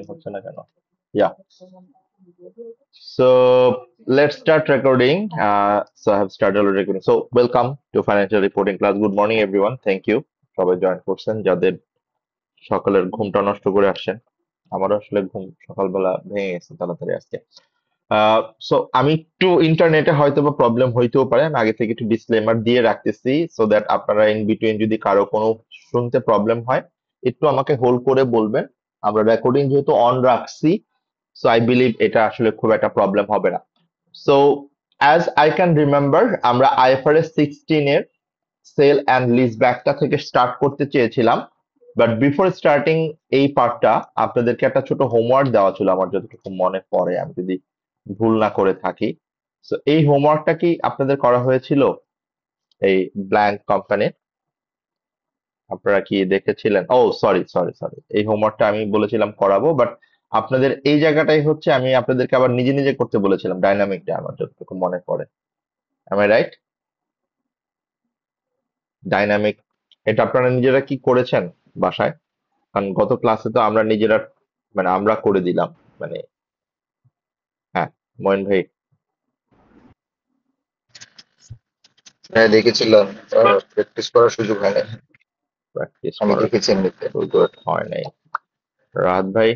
হচ্ছে না কেন? Yeah. So let's start recording. So I have started already recording. So welcome to financial reporting class. Good morning everyone. Thank you. সবাই join করছেন যাদের সকালের ঘুমটা নষ্ট করে আসছেন। আমারও আসলে ঘুম সকালবেলা ভেঙে গেছে তাড়াতাড়ি আজকে। সো আমি একটু ইন্টারনেটে হয়তো বা প্রবলেম হইতেও পারে, আমি আগে থেকে একটু ডিসক্লেমার দিয়ে রাখতেছি সো দ্যাট আপনারা ইন বিটুইন যদি কারো কোনো শুনতে প্রবলেম হয় একটু আমাকে হোল্ড করে বলবেন। আমরা রেকর্ডিং যেহেতু অন রাখছি, সো আই বিলিভ এটা আসলে খুব একটা প্রবলেম হবে না। So as I can remember, আমরা আইএফআরএস 16 এর সেল অ্যান্ড লিজ ব্যাকটা থেকে স্টার্ট করতে চেয়েছিলাম, বাট বিফোর স্টার্টিং এই পার্টটা আপনাদেরকে একটা ছোট হোমওয়ার্ক দেওয়া ছিল আমার যতটুকু মনে পড়ে, আমি যদি ভুল না করে থাকি। সো এই হোমওয়ার্কটা কি আপনাদের করা হয়েছিল? এই ব্ল্যাঙ্ক কোম্পানি আপনারা কি দেখেছিলেন? ও সরি সরি সরি, এই হোমওয়ার্কটা আমি বলেছিলাম করাবো, বাট আপনাদের এই জায়গাটাই হচ্ছে আমি আপনাদেরকে আবার নিজে নিজে করতে বলেছিলাম ডাইনামিকটা, আমার যতটুকু মনে পড়ে। M I right? ডাইনামিক এটা আপনারা নিজেরা কি করেছেন বাসায়? কারণ গত ক্লাসে তো আমরা নিজেরা মানে আমরা করে দিলাম, মানে হ্যাঁ। মইন ভাই হ্যাঁ দেখেছিলাম, প্র্যাকটিস করার সুযোগ হয় না। প্র্যাকটিস আমি করার দেখেছি এমনিতে। সুযোগ হয় নাই। রাহাত ভাই?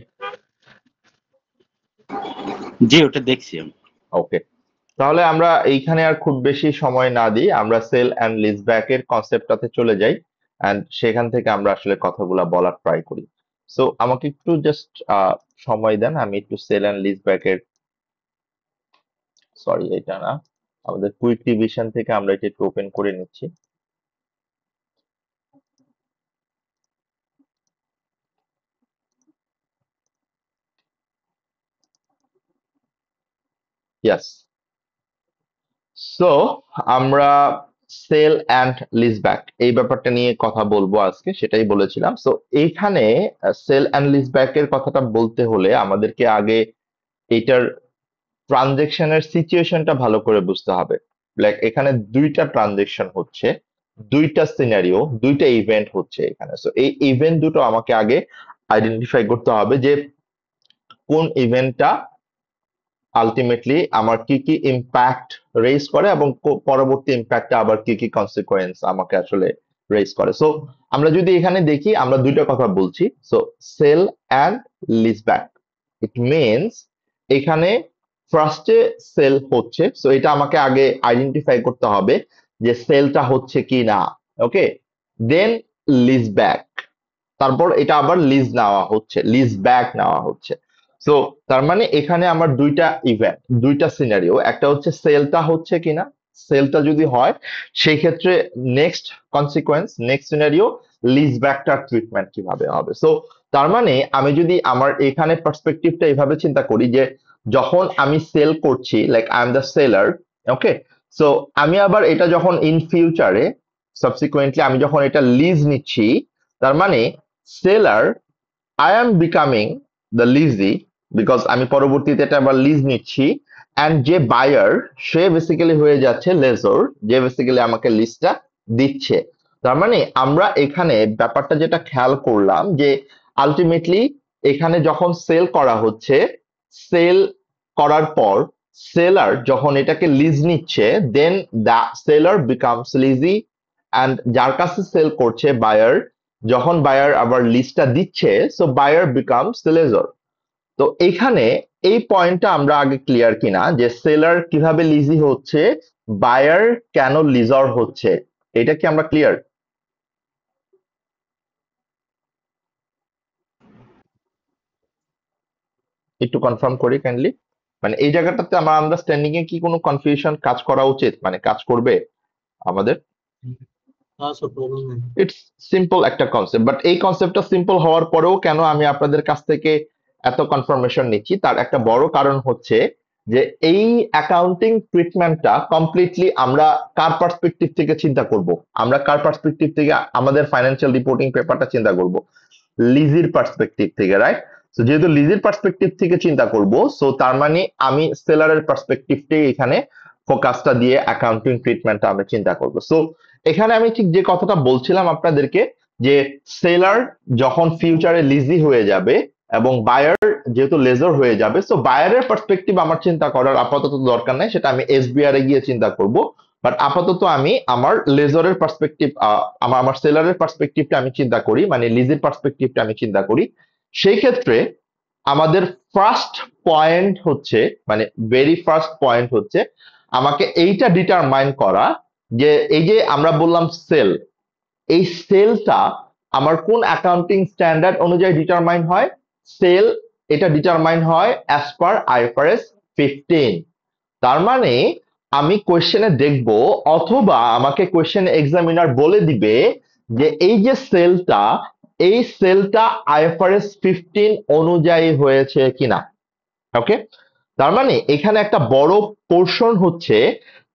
জি, ওটা দেখছি আমি। ওকে, তাহলে আমরা এইখানে আর খুব বেশি সময় না দিই, আমরা সেল অ্যান্ড লিজব্যাক এর কনসেপ্টটাতে চলে যাই এন্ড সেখান থেকে আমরা আসলে কথাগুলা বলার ট্রাই করি। সো আমাকে একটু জাস্ট সময় দেন, আমি একটু সেল অ্যান্ড লিজব্যাক এর, সরি এটা না, আমাদের কুইক রিভিশন থেকে আমরা এটা একটু ওপেন করে নিচ্ছি। ইয়াস, সো আমরা সেল অ্যান্ড লিজব্যাক এই ব্যাপারটা নিয়ে কথা বলবো আজকে, সেটাই বলেছিলাম। সো এইখানে সেল অ্যান্ড লিজব্যাক এর কথাটা বলতে হলে আমাদেরকে আগে এটার ট্রানজেকশনের সিচুয়েশনটা ভালো করে বুঝতে হবে। লাইক এখানে দুইটা ট্রানজেকশন হচ্ছে, দুইটা সিনারিও, দুইটা ইভেন্ট হচ্ছে এখানে। সো এই ইভেন্ট দুটো আমাকে আগে আইডেন্টিফাই করতে হবে যে কোন ইভেন্টটা আলটিমেটলি আমার কি কি ইম্প্যাক্ট রেজ করে এবং পরবর্তী ইম্প্যাক্টটা আবার কি কি কনসিকোয়েন্স আমাকে আসলে রেজ করে। সো আমরা যদি এখানে দেখি, আমরা দুইটা কথা বলছি। So sale and leaseback, it means এখানে ফার্স্টে সেল হচ্ছে, সো এটা আমাকে আগে আইডেন্টিফাই করতে হবে যে সেলটা হচ্ছে কি না। ওকে, দেন লিজ ব্যাক, তারপর এটা আবার লিজ নেওয়া হচ্ছে, লিজ ব্যাক নেওয়া হচ্ছে। সো তার মানে এখানে আমার দুইটা ইভেন্ট, দুইটা সিনারিও, একটা হচ্ছে সেলটা হচ্ছে কিনা, সেলটা যদি হয় সেই ক্ষেত্রে next consequence, next scenario lease ব্যাকটার ট্রিটমেন্ট কিভাবে হবে। সো তার মানে আমি যদি আমার এখানে পার্সপেক্টিভটা এভাবে চিন্তা করি যে যখন আমি সেল করছি, like I am the seller, okay, so আমি আবার এটা যখন ইন ফিউচারে সাবসিকুয়েন্টলি আমি যখন এটা লিজ নিচ্ছি, তার মানে seller, I am becoming the lessee, because আমি পরবর্তীতে এটা আবার লিজ নিচ্ছি, অ্যান্ড যে বায়ার সে বেসিক্যালি হয়ে যাচ্ছে লেজর, যে বেসিক্যালি আমাকে লিজটা দিচ্ছে। তার মানে আমরা এখানে ব্যাপারটা যেটা খেয়াল করলাম যে আলটিমেটলি এখানে যখন সেল করা হচ্ছে, সেল করার পর সেলার যখন এটাকে লিজ নিচ্ছে, then the seller becomes lessee, and যার কাছে সেল করছে বায়ার, যখন বায়ার আবার লিস্টটা দিচ্ছে, সো বায়ার বিকামস লেজর। তো এখানে এই পয়েন্টটা আমরা আগে ক্লিয়ার কিনা যে সেলার কিভাবে লিজি হচ্ছে, বায়ার কেন লিজর হচ্ছে, এটা কি আমরা ক্লিয়ার? একটু কনফার্ম করি কাইন্ডলি, মানে এই জায়গাটাতে আমার আন্ডারস্ট্যান্ডিং এ কি কোনো কনফিউশন কাজ করা উচিত, মানে কাজ করবে আমাদের? ইটস সিম্পল একটা কনসেপ্ট, বাট এই কনসেপ্টটা সিম্পল হওয়ার পরেও কেন আমি আপনাদের কাছ থেকে এত কনফার্মেশন নিচ্ছি, তার একটা বড় কারণ হচ্ছে যে এই অ্যাকাউন্টিং ট্রিটমেন্টটা কমপ্লিটলি আমরা কার পার্সপেক্টিভ থেকে চিন্তা করব, আমরা কার পার্সপেক্টিভ থেকে আমাদের ফাইন্যান্সিয়াল রিপোর্টিং পেপারটা চিন্তা করব? লিজির পার্সপেক্টিভ থেকে, রাইট? তো যেহেতু লিজির পার্সপেক্টিভ থেকে চিন্তা করব, সো তার মানে আমি সেলারের পার্সপেক্টিভটাই এখানে ফোকাসটা দিয়ে অ্যাকাউন্টিং ট্রিটমেন্টটা আমি চিন্তা করব। সো এখানে আমি ঠিক যে কথাটা বলছিলাম আপনাদেরকে যে সেলার যখন ফিউচারে লিজি হয়ে যাবে, এবং বায়ার যেহেতু লেজার হয়ে যাবে, সো বায়ারের পার্সপেক্টিভ আমার চিন্তা করার আপাতত দরকার নাই, সেটা আমি এসবিআর এ গিয়ে চিন্তা করব। বাট আপাতত আমি আমার লেজারের পার্সপেক্টিভ, আমার সেলারের পার্সপেক্টিভটা আমি চিন্তা করি, মানে লিজের পার্সপেক্টিভটা আমি চিন্তা করি। সেই ক্ষেত্রে আমাদের ফার্স্ট পয়েন্ট হচ্ছে, মানে ভেরি ফার্স্ট পয়েন্ট হচ্ছে আমাকে এইটা ডিটারমাইন করা যে এই যে আমরা বললাম সেল, এই সেলটা আমার কোন অ্যাকাউন্টিং স্ট্যান্ডার্ড অনুযায়ী ডিটারমাইন হয়। সেল এটা ডিটারমাইন হয় অ্যাজ পার আইএফআরএস 15। তার মানে আমি কোয়েশ্চেনে দেখব, অথবা আমাকে কোয়েশ্চেন এক্সামিনার বলে দিবে যে এই যে সেলটা, এই সেলটা আইএফআরএস 15 অনুযায়ী হয়েছে কিনা। ওকে, তার মানে এখানে একটা বড় পোর্শন হচ্ছে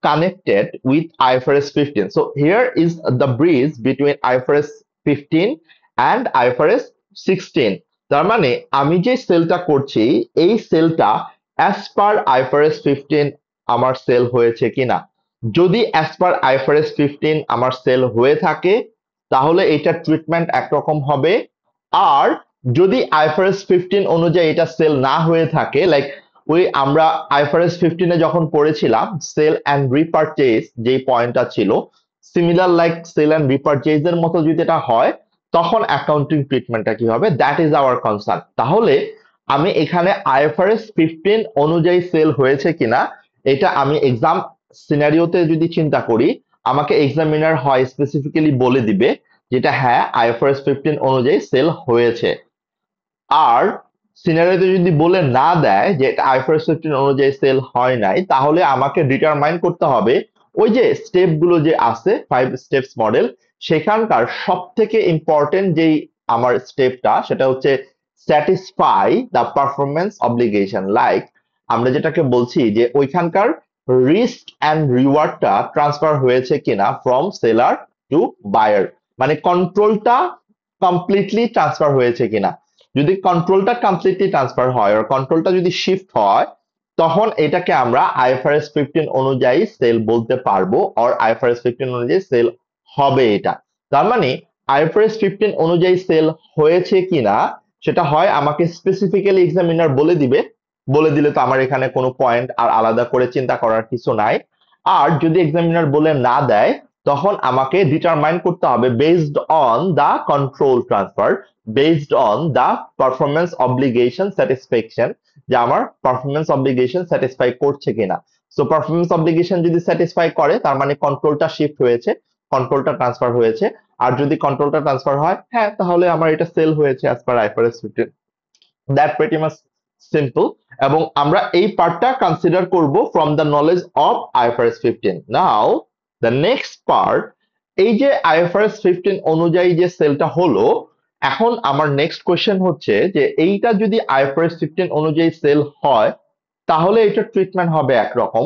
connected with IFRS 15। So here is the bridge between IFRS 15 and IFRS 16। তার মানে আমি যে সেলটা করছি, এই সেলটা অ্যাজ পার আইএফআরএস 15 আমার সেল হয়েছে কিনা। যদি অ্যাজ পার আইএফআরএস 15 আমার সেল হয়ে থাকে, তাহলে এটার ট্রিটমেন্ট একরকম হবে। আর যদি আইএফআরএস 15 অনুযায়ী এটা সেল না হয়ে থাকে, লাইক ওই আমরা আইএফআরএস 15 এ যখন পড়েছিলাম সেল অ্যান্ড রিপারচেজ যে পয়েন্টটা ছিল, similar like sale and repurchase এর মতো যদি এটা হয়, তখন অ্যাকাউন্টিং ট্রিটমেন্টটা কি হবে, দ্যাট ইজ আওয়ার কনসার্ন। তাহলে আমি এখানে আইএফআরএস 15 অনুযায়ী সেল হয়েছে কিনা, এটা আমি এক্সাম সিনারিওতে যদি চিন্তা করি, আমাকে এক্সামিনার হয় স্পেসিফিক্যালি বলে দিবে যেটা হ্যাঁ আইএফআরএস 15 অনুযায়ী সেল হয়েছে। আর সিনারিওতে যদি বলে না দেয় যে এটা আইফারএস 15 অনুযায়ী সেল হয় নাই, তাহলে আমাকে ডিটারমাইন করতে হবে ওই যে স্টেপ গুলো যে আছে 5 স্টেপস মডেল, সেখানকার সব থেকে ইম্পর্টেন্ট যেই আমার স্টেপটা, সেটা হচ্ছে satisfy the performance obligation. Like আমরা যেটাকে বলছি যে ওইখানকার রিস্ক অ্যান্ড রিওয়ার্ডটা ট্রান্সফার হয়েছে কিনা ফ্রম সেলার টু বায়ার, মানে কন্ট্রোলটা কমপ্লিটলি ট্রান্সফার হয়েছে কিনা। যদি কন্ট্রোলটা কমপ্লিটলি ট্রান্সফার হয় আর কন্ট্রোলটা যদি শিফট হয়, তখন এটাকে আমরা আইএফআরএস 15 অনুযায়ী সেল বলতে পারবো, আর আইএফআরএস 15 অনুযায়ী সেল হবে এটা। তার মানে আইএফআরএস 15 অনুযায়ী সেল হয়েছে কিনা সেটা হয় আমাকে স্পেসিফিক্যালি এক্সামিনার বলে দিবে। বলে দিলে তো আমার এখানে কোনো পয়েন্ট আর আলাদা করে চিন্তা করার কিছু নাই। আর যদি এক্সামিনার বলে না দেয়, তখন আমাকে ডিটারমাইন করতে হবে based on the control transfer, based on the performance obligation satisfaction, যে আমার পারফরমেন্স অব্লিগেশন স্যাটিসফাই করছে কিনা। সো পারফরমেন্স অব্লিগেশন যদি স্যাটিসফাই করে, তার মানে কন্ট্রোলটা শিফট হয়েছে, কন্ট্রোলটা ট্রান্সফার হয়েছে। আর যদি কন্ট্রোলটা ট্রান্সফার হয়, হ্যাঁ, তাহলে আমার এটা সেল হয়েছে as per IFRS 15। That pretty much simple. এবং আমরা এই পার্টটা কনসিডার করব from the knowledge of IFRS 15। Now the next part, এই যে আইএফআরএস 15 অনুযায়ী যে সেলটা হলো, এখন আমার নেক্সট কোয়েশ্চেন হচ্ছে যে এইটা যদি আইএফআরএস 15 অনুযায়ী সেল হয়, তাহলে এটা ট্রিটমেন্ট হবে একরকম।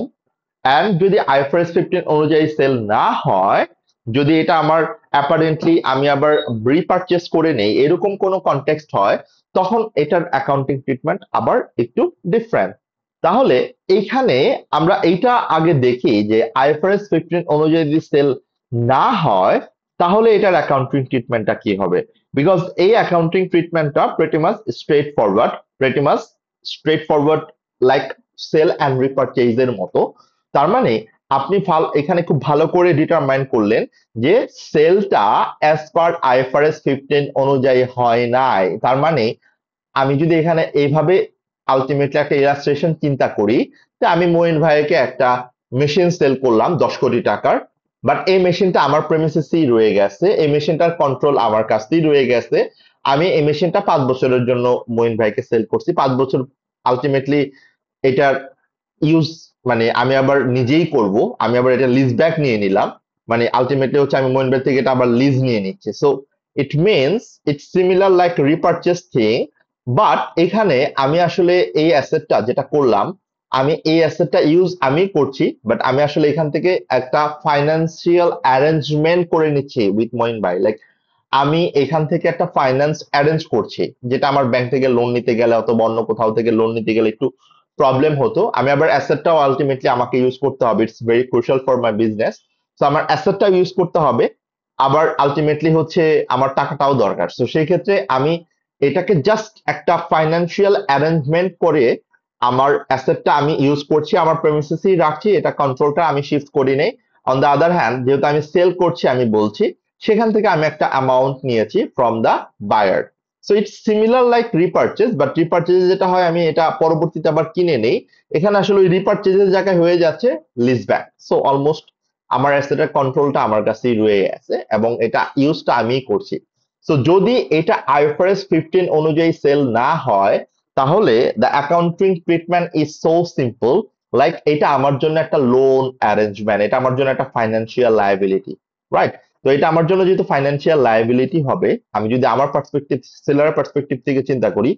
অ্যান্ড যদি আইএফআরএস 15 অনুযায়ী সেল না হয়, যদি এটা আমার অ্যাপারেন্টলি আমি আবার রিপারচেজ করে নেই, এরকম কোনো কনটেক্সট হয়, তখন এটার অ্যাকাউন্টিং ট্রিটমেন্ট আবার একটু ডিফারেন্ট। তাহলে এইখানে আমরা এইটা আগে দেখি যে আইএফআরএস 15 অনুযায়ী যদি সেল না হয়, তাহলে এটার অ্যাকাউন্টিং ট্রিটমেন্টটা কি হবে। বিকজ এই অ্যাকাউন্টিং ট্রিটমেন্টটা pretty much straightforward, pretty much straightforward like sale and repurchase এর মতো। তার মানে আপনি এখানে খুব ভালো করে ডিটারমাইন করলেন যে সেলটা অ্যাজ পার আইএফআরএস 15 অনুযায়ী হয় নাই। তার মানে আমি যদি এখানে এইভাবে আলটিমেটলি একটা ইলাস্ট্রেশন চিন্তা করি, যে আমি মঈন ভাইকে একটা মেশিন সেল করলাম 10 কোটি টাকার, বাট এই মেশিনটা আমার প্রেমিসেসেই রয়ে গেছে, এই মেশিনটার কন্ট্রোল আমার কাছেই রয়ে গেছে। আমি এই মেশিনটা 5 বছরের জন্য মঈন ভাইকে সেল করছি, 5 বছর আলটিমেটলি এটার ইউজ মানে আমি আবার নিজেই করব, আমি আবার এটা লিজ ব্যাক নিয়ে নিলাম, মানে আলটিমেটলি হচ্ছে আমি মইন ভাই থেকে এটা আবার লিজ নিয়ে নিচ্ছি। So it means it's similar like repurchase thing, but এখানে আমি আসলে এই অ্যাসেটটা যেটা করলাম, আমি এই অ্যাসেটটা ইউজ আমি করছি, বাট আমি আসলে এখান থেকে একটা ফাইন্যান্সিয়াল অ্যারেঞ্জমেন্ট করে নিচ্ছি উইথ মইন ভাই। লাইক আমি এখান থেকে একটা ফাইন্যান্স অ্যারেঞ্জ করছি, যেটা আমার ব্যাংক থেকে লোন নিতে গেলে অথবা অন্য কোথাও থেকে লোন নিতে গেলে একটু প্রবলেম হতো। আমি আবার অ্যাসেটটাও আলটিমেটলি আমাকে ইউজ করতে হবে, it's very crucial for my business. তো আমার অ্যাসেটটাও ইউজ করতে হবে, আবার আলটিমেটলি হচ্ছে আমার টাকাটাও দরকার। তো সেই ক্ষেত্রে আমি এটাকে জাস্ট একটা ফাইন্যান্সিয়াল অ্যারেঞ্জমেন্ট করে আমার অ্যাসেটটা আমি ইউজ করছি, আমার প্রেমিসেসই রাখছি, এটা কন্ট্রোলটা আমি শিফট করি নাই। অন দ্য আদার হ্যান্ড যেহেতু আমি সেল করছি, আমি বলছি সেখান থেকে আমি একটা অ্যামাউন্ট নিয়েছি from the buyer. So it's similar like repurchase, but রিপারচেজে যেটা হয় আমি এটা পরবর্তীতে আবার কিনে নেই, এখানে আসলে ওই রিপারচেজের জায়গায় হয়ে যাচ্ছে লিজ ব্যাক। সো অলমোস্ট আমার অ্যাসেটের কন্ট্রোলটা আমার কাছেই রয়ে গেছে এবং এটা ইউজটা আমিই করছি। সো যদি এটা আইএফআরএস 15 অনুযায়ী সেল না হয়, তাহলে the accounting treatment is so simple, like এটা আমার জন্য একটা লোন অ্যারেঞ্জমেন্ট, এটা আমার জন্য একটা ফাইন্যান্সিয়াল লায়াবিলিটি, রাইট? তো এটা আমার জন্য যেহেতু ফাইন্যান্সিয়াল লায়াবিলিটি হবে, আমি যদি আমার পার্সপেক্টিভ, সেলার পার্সপেক্টিভ থেকে চিন্তা করি,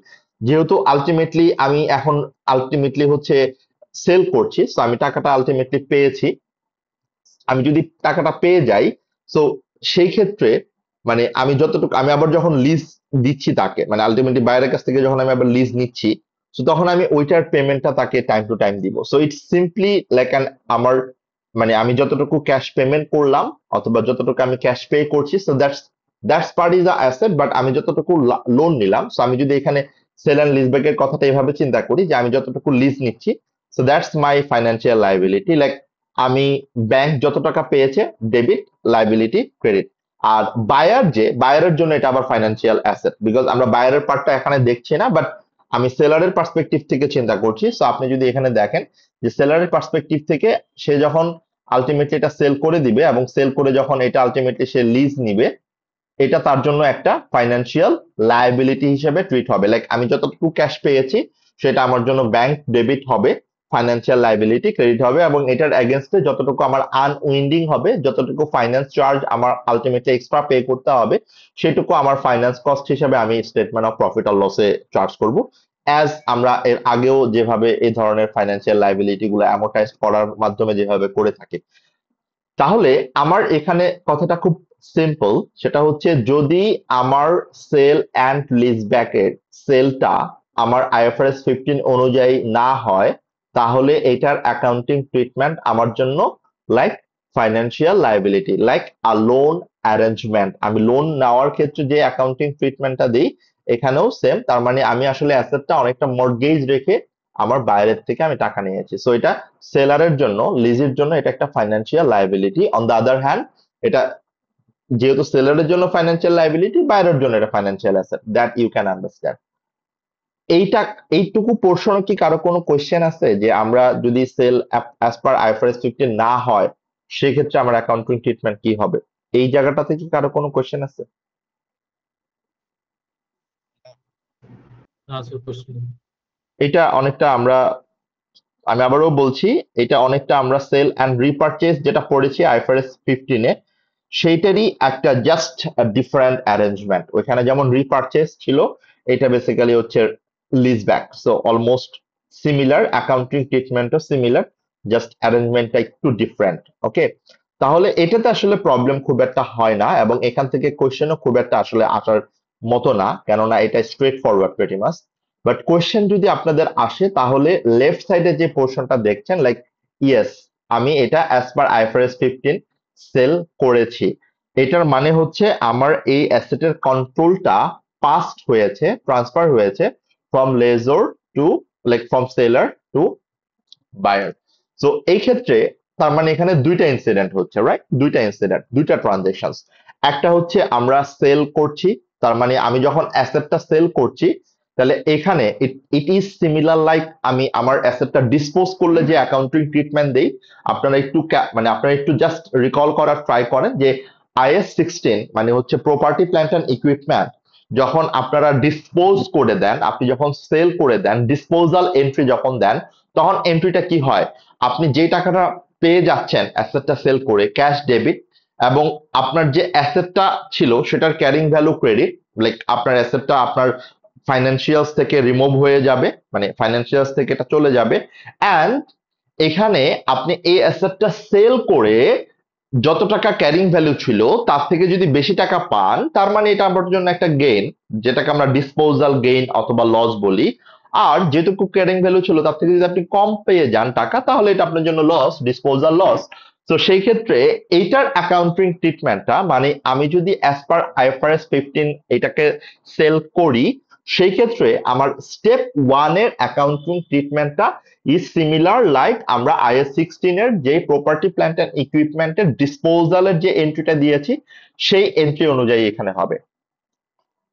যেহেতু আলটিমেটলি আমি এখন আলটিমেটলি হচ্ছে সেল করছি, সো আমি টাকাটা আলটিমেটলি পেয়েছি, আমি যদি টাকাটা পেয়ে যাই, সো সেই ক্ষেত্রে মানে আমি যতটুকু, আমি আবার যখন লিজ দিচ্ছি তাকে, মানে আলটিমেটলি বাইরের কাছ থেকে যখন আমি আবার লিজ নিচ্ছি, সো তখন আমি ওইটার পেমেন্টটা তাকে টাইম টু টাইম দিব। So it's simply like an, আমার মানে আমি যতটুকু ক্যাশ পেমেন্ট করলাম অথবা যতটুকু আমি ক্যাশ পে করছি, so that's part is a asset, but আমি যতটুকু লোন নিলাম, সো আমি যদি এখানে সেল অ্যান্ড লিজ ব্যাকের কথাটা এভাবে চিন্তা করি যে আমি যতটুকু লিজ নিচ্ছি, so that's my financial liability. Like আমি ব্যাংক যত টাকা পেয়েছে ডেবিট, লাইবিলিটি ক্রেডিট। আর বায়ারের জন্য এটা আবার ফাইন্যান্সিয়াল অ্যাসেট, বিকজ আমরা বায়ারের পার্টটা এখানে দেখছি না, বাট আমি সেলারের পার্সপেক্টিভ থেকে চিন্তা করছি। সো আপনি যদি এখানে দেখেন যে সেলারের পার্সপেক্টিভ থেকে সে যখন আলটিমেটলি এটা সেল করে দিবে এবং সেল করে যখন এটা আলটিমেটলি সে লিজ নিবে, এটা তার জন্য একটা ফাইন্যান্সিয়াল লায়াবিলিটি হিসেবে ট্রিট হবে। লাইক আমি যতটুকু ক্যাশ পেয়েছি সেটা আমার জন্য ব্যাংক ডেবিট হবে, ফাইন্যান্সিয়াল লায়াবিলিটি ক্রেডিট হবে, এবং এটার এগেনস্টে যতটুকু আমার আনউইন্ডিং হবে, যতটুকু ফাইন্যান্স চার্জ আমার আলটিমেটলি এক্সট্রা পে করতে হবে, সেটুকু আমার ফাইন্যান্স কস্ট হিসেবে আমি স্টেটমেন্ট অফ প্রফিট আর লসে চার্জ করব, অ্যাজ আমরা এর আগেও যেভাবে এই ধরনের ফাইন্যান্সিয়াল লায়াবিলিটি গুলো অ্যামোর্টাইজ করার মাধ্যমে যেভাবে করে থাকি। তাহলে আমার এখানে কথাটা খুব সিম্পল, সেটা হচ্ছে যদি আমার সেল অ্যান্ড লিজব্যাকের সেলটা আমার আইএফআরএস 15 অনুযায়ী না হয়, তাহলে এটার অ্যাকাউন্টিং ট্রিটমেন্ট আমার জন্য লাইক ফাইন্যান্সিয়াল লায়াবিলিটি, লাইক আ লোন অ্যারেঞ্জমেন্ট। আমি লোন নেওয়ার ক্ষেত্রে যে অ্যাকাউন্টিং ট্রিটমেন্টটা দিই, এখানেও সেম। তার মানে আমি আসলে অ্যাসেটটা অনেকটা মর্টগেজ রেখে আমার বাইরের থেকে আমি টাকা নিয়েছি। সো এটা সেলারের জন্য, লিজের জন্য এটা একটা financial liability. On the other hand, এটা যেহেতু সেলারের জন্য ফাইন্যান্সিয়াল লায়াবিলিটি, বাইরের জন্য এটা financial asset, that you can understand. এইটা, এইটুকু পোর্শনে কি কারো কোনো কোয়েশ্চেন আছে যে আমরা যদি সেল অ্যাজ পার আইএফআরএস 15 না হয়, সেক্ষেত্রে আমার অ্যাকাউন্টিং ট্রিটমেন্ট কি হবে? এই জায়গাটাতে কি কারো কোনো কোয়েশ্চেন আছে? এটা অনেকটা আমরা, আমি আবারও বলছি, এটা অনেকটা আমরা সেল অ্যান্ড রিপারচেজ যেটা পড়েছি আইএফআরএস 15-এ, সেইটারই একটা জাস্ট ডিফারেন্ট অ্যারেঞ্জমেন্ট। ওইখানে যেমন রিপারচেজ ছিল, এটা বেসিক্যালি হচ্ছে lease back. So almost similar, accounting ট্রিটমেন্টও সিমিলার, জাস্ট অ্যারেঞ্জমেন্টটা একটু ডিফারেন্ট। ওকে, তাহলে এটাতে আসলে প্রবলেম খুব একটা হয় না, এবং এখান থেকে কোয়েশ্চেনও খুব একটা আসলে আসার মতো না, কেননা এটা straight forward pretty much. But question যদি আপনাদের আসে, তাহলে লেফট সাইডে যে পোর্শনটা দেখছেন, লাইক ইয়েস আমি এটা অ্যাজ পার আইএফআরএস 15 সেল করেছি, এটার মানে হচ্ছে আমার এই অ্যাসেটের কন্ট্রোলটা পাস্ট হয়েছে, ট্রান্সফার হয়েছে from lessor to, like from seller to buyer. So এই ক্ষেত্রে তার মানে এখানে দুইটা ইনসিডেন্ট হচ্ছে, রাইট? দুইটা ইনসিডেন্ট, দুইটা ট্রানজেকশন। একটা হচ্ছে আমরা সেল করছি, তার মানে আমি যখন অ্যাসেটটা সেল করছি, তাহলে এখানে ইট ইজ সিমিলার লাইক আমি আমার অ্যাসেটটা ডিসপোজ করলে যে অ্যাকাউন্টিং ট্রিটমেন্ট দেই। আপনারা একটু মানে আপনারা একটু জাস্ট রিকল করার ট্রাই করেন যে আইএস 16 মানে হচ্ছে প্রপার্টি প্ল্যান্ট অ্যান্ড ইকুইপমেন্ট, যখন আপনারা ডিসপোজ করে দেন, আপনি যখন সেল করে দেন, ডিসপোজাল এন্ট্রি যখন দেন, তখন এন্ট্রিটা কি হয়? আপনি যে টাকাটা পেয়ে যাচ্ছেন অ্যাসেটটা সেল করে, ক্যাশ ডেবিট, এবং আপনার যে অ্যাসেটটা ছিল সেটার ক্যারিং ভ্যালু ক্রেডিট, লাইক আপনার অ্যাসেটটা আপনার ফাইন্যান্সিয়ালস থেকে রিমুভ হয়ে যাবে, মানে ফাইন্যান্সিয়ালস থেকে এটা চলে যাবে। অ্যান্ড এখানে আপনি এই অ্যাসেটটা সেল করে যত টাকা ক্যারিং ভ্যালু ছিল তার থেকে যদি বেশি টাকা পান, তার মানে এটা আমার জন্য একটা গেইন, যেটাকে আমরা ডিসপোজাল গেইন অথবা লস বলি। আর যেটুকু ক্যারিং ভ্যালু ছিল তার থেকে যদি আপনি কম পেয়ে যান টাকা, তাহলে এটা আপনার জন্য লস, ডিসপোজাল লস। তো সেই ক্ষেত্রে এইটার অ্যাকাউন্টিং ট্রিটমেন্টটা, মানে আমি যদি অ্যাজ পার আইএফআরএস 15 এটাকে সেল করি, সেই ক্ষেত্রে আমার স্টেপ 1 এর অ্যাকাউন্টিং ট্রিটমেন্টটা ইজ সিমিলার লাইক আমরা IAS 16 এর যে প্রপার্টি প্ল্যান্ট এন্ড ইকুইপমেন্টের ডিসপোজালের যে এন্ট্রিটা দিয়েছি সেই এন্ট্রি অনুযায়ী এখানে হবে।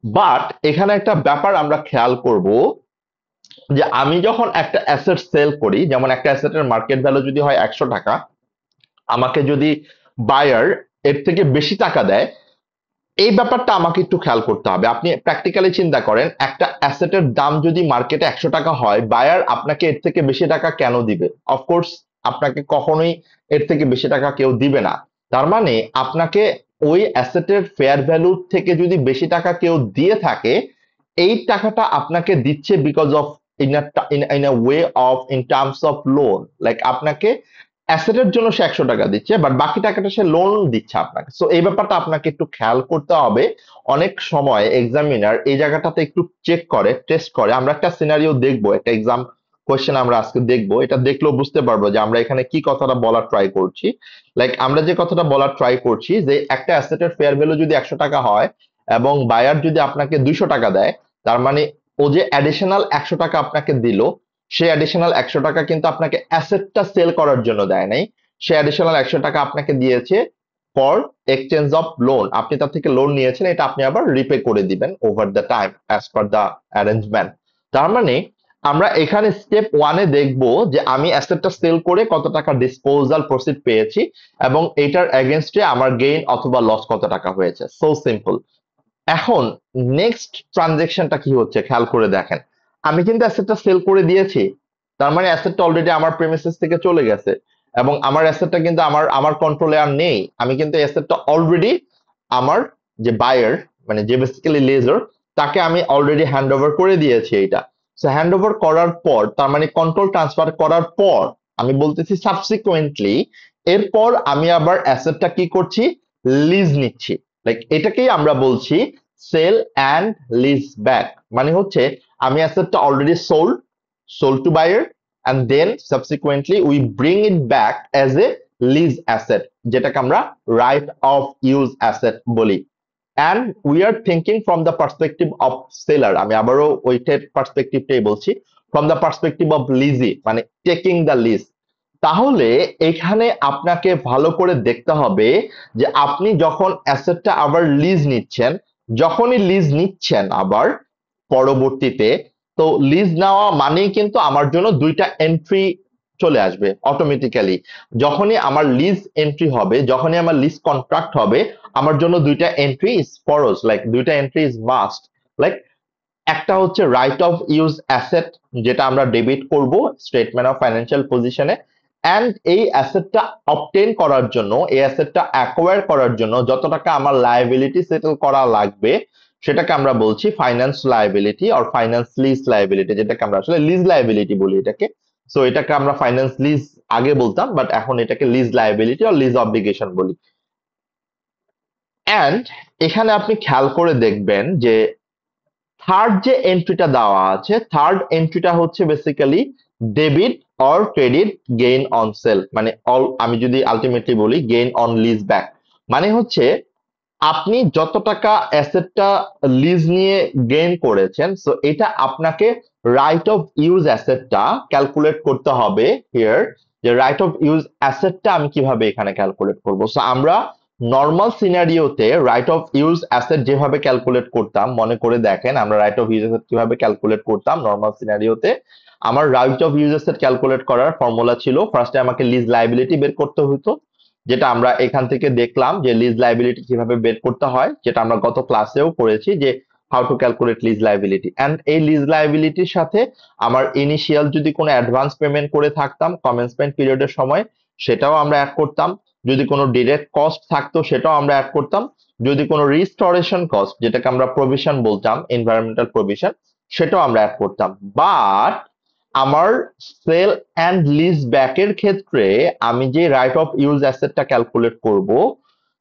বাট এখানে একটা ব্যাপার আমরা খেয়াল করব যে আমি যখন একটা অ্যাসেট সেল করি, যেমন একটা অ্যাসেটের মার্কেট ভ্যালু যদি হয় 100 টাকা, আমাকে যদি বায়ার এর থেকে বেশি টাকা দেয়, এই ব্যাপারটা আমাকে একটু খেয়াল করতে হবে। আপনি প্র্যাকটিক্যালি চিন্তা করেন, একটা অ্যাসেটের দাম যদি মার্কেটে 100 টাকা হয়, বায়ার আপনাকে এর থেকে বেশি টাকা কেন দিবে? অফকোর্স আপনাকে কখনোই এর থেকে বেশি টাকা কেউ দিবে না। তার মানে আপনাকে ওই অ্যাসেটের ফেয়ার ভ্যালু থেকে যদি বেশি টাকা কেউ দিয়ে থাকে, এই টাকাটা আপনাকে দিচ্ছে because of in a way of in terms of loan, like আপনাকে অ্যাসেটের জন্য সে 100 টাকা দিচ্ছে, বাট বাকি টাকাটা সে লোন দিচ্ছে আপনাকে। সো এই ব্যাপারটা আপনাকে একটু খেয়াল করতে হবে। অনেক সময় এক্সামিনার এই জায়গাটাতে একটু চেক করে, টেস্ট করে। আমরা একটা সিনারিও দেখবো, একটা এক্সাম কোয়েশ্চেন আমরা আজকে দেখবো, এটা দেখলেও বুঝতে পারবো যে আমরা এখানে কি কথাটা বলার ট্রাই করছি। লাইক আমরা যে কথাটা বলার ট্রাই করছি যে একটা অ্যাসেটের ফেয়ার ভ্যালু যদি 100 টাকা হয় এবং বায়ার যদি আপনাকে 200 টাকা দেয়, তার মানে ও যে অ্যাডিশনাল 100 টাকা আপনাকে দিল, সে অ্যাডিশনাল 100 টাকা কিন্তু আপনাকে অ্যাসেটটা সেল করার জন্য দেয় নাই। সে অ্যাডিশনাল 100 টাকা আপনাকে দিয়েছে ফর এক্সচেঞ্জ অফ লোন। আপনি তার থেকে লোন নিয়েছেন, এটা আপনি আবার রিপে করে দিবেন over the time as per the arrangement. তার মানে আমরা এখানে স্টেপ 1 এ দেখব যে আমি অ্যাসেটটা সেল করে কত টাকা ডিসপোজাল প্রসিড পেয়েছি এবং এটার এগেইনস্টে আমার গেইন অথবা লস কত টাকা হয়েছে। So simple. এখন নেক্সট ট্রানজেকশনটা কি হচ্ছে খেয়াল করে দেখেন। আমি কিন্তু অ্যাসেটটা সেল করে দিয়েছি, তার মানে অ্যাসেটটা অলরেডি আমার প্রেমিসেস থেকে চলে গেছে এবং আমার অ্যাসেটটা কিন্তু আমার আমার কন্ট্রোলে আর নেই। আমি কিন্তু অ্যাসেটটা অলরেডি আমার যে বায়ার, মানে যে বেসিক্যালি লেজার, তাকে আমি অলরেডি হ্যান্ড ওভার করে দিয়েছি এইটা। সো হ্যান্ড ওভার করার পর, তার মানে কন্ট্রোল ট্রান্সফার করার পর, আমি বলতেছি সাবসিকুয়েন্টলি, এরপর আমি আবার অ্যাসেটটা কি করছি, লিজ নিচ্ছি। লাইক এটাকেই আমরা বলছি সেল অ্যান্ড লিজ ব্যাক। মানে হচ্ছে আমি অ্যাসেটটা already sold to buyer and then subsequently we bring it back as a lease asset, যেটাকে আমরা right of use asset বলি। and we are thinking from the perspective of seller, আমি আবারও ওইটার পার্সপেক্টিভটাই বলছি, from the perspective of leasee, মানে taking the lease। তাহলে এখানে আপনাকে ভালো করে দেখতে হবে যে আপনি যখন অ্যাসেটটা আবার লিজ নিচ্ছেন, যখনই লিজ নিচ্ছেন আবার পরবর্তীতে, তো লিজ নেওয়া মানেই কিন্তু আমার জন্য দুইটা এন্ট্রি চলে আসবে অটোমেটিক্যালি। যখনই আমার লিজ এন্ট্রি হবে, যখনই আমার লিজ কন্ট্রাক্ট হবে, আমার জন্য দুইটা এন্ট্রি ইজ ফরজ, লাইক দুইটা এন্ট্রি ইজ মাস্ট। লাইক একটা হচ্ছে রাইট অফ ইউজ অ্যাসেট, যেটা আমরা ডেবিট করব স্টেটমেন্ট অফ ফাইন্যান্সিয়াল পজিশনে, এন্ড এই অ্যাসেটটা অবটেন করার জন্য, এই অ্যাসেটটা অ্যাকোয়ার করার জন্য যত টাকা আমার লায়াবিলিটি সেটেল করা লাগবে, সেটাকে আমরা বলছি finance liability or finance lease liability, যেটাকে আমরা আসলে লিজ লায়াবিলিটি বলি এটাকে। সো এটাকে আমরা ফাইন্যান্স লিজ আগে বলতাম, বাট এখন এটাকে lease liability or lease obligation বলি। এন্ড এখানে আপনি খেয়াল করে দেখবেন যে থার্ড যে এন্ট্রিটা দেওয়া আছে, থার্ড এন্ট্রিটা হচ্ছে basically debit or credit gain on sell, মানে আমি যদি আলটিমেটলি বলি গেইন অন লিজ ব্যাক। মানে হচ্ছে আপনি যত টাকা অ্যাসেটটা লিজ নিয়ে গেইন করেছেন, সো এটা আপনাকে রাইট অফ ইউজ অ্যাসেটটা ক্যালকুলেট করতে হবে হিয়ার। যে রাইট অফ ইউজ অ্যাসেটটা আমি কিভাবে এখানে ক্যালকুলেট করব। সো আমরা নর্মাল সিনারিওতে রাইট অফ ইউজ অ্যাসেট যেভাবে ক্যালকুলেট করতাম, মনে করে দেখেন আমরা রাইট অফ ইউজ অ্যাসেট কিভাবে ক্যালকুলেট করতাম নর্মাল সিনারিওতে। আমার right of use asset calculate করার ফর্মুলা ছিল, ফার্স্টে আমাকে লিজ লায়াবিলিটি বের করতে হতো, যেটা আমরা এখান থেকে দেখলাম যে লিজ লায়াবিলিটি কিভাবে বের করতে হয়, যেটা আমরা গত ক্লাসেও করেছি যে how to calculate lease liability. And এই লিজ লায়াবিলিটির সাথে আমার ইনিশিয়াল যদি কোনো অ্যাডভান্স পেমেন্ট করে থাকতাম কমেন্সমেন্ট পিরিয়ডের সময়, সেটাও আমরা অ্যাড করতাম। যদি কোনো ডিরেক্ট কস্ট থাকতো সেটাও আমরা অ্যাড করতাম। যদি কোনো রিস্টোরেশন কস্ট, যেটাকে আমরা প্রভিশন বলতাম, এনভায়রনমেন্টাল প্রভিশন, সেটাও আমরা অ্যাড করতাম। বাট আমার সেল অ্যান্ড লিজ ব্যাকের ক্ষেত্রে আমি যে রাইট অফ ইউজ অ্যাসেটটা ক্যালকুলেট করব,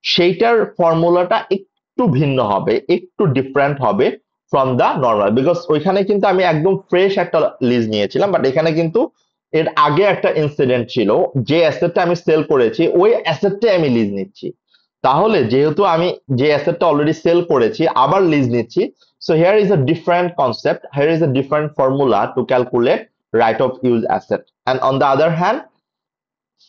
সেইটার ফর্মুলাটা একটু ভিন্ন হবে, একটু ডিফারেন্ট হবে ফ্রম দা নর্মাল, বিকজ ওইখানে কিন্তু আমি একদম ফ্রেশ একটা লিজ নিয়েছিলাম, বাট এখানে কিন্তু এর আগে একটা ইনসিডেন্ট ছিল, যে অ্যাসেটটা আমি সেল করেছি ওই অ্যাসেটটাই আমি লিজ নিচ্ছি। তাহলে যেহেতু আমি যে অ্যাসেটটা অলরেডি সেল করেছি আবার লিজ নিচ্ছি, so here is a different concept, here is a different formula to calculate right of use asset. And on the other hand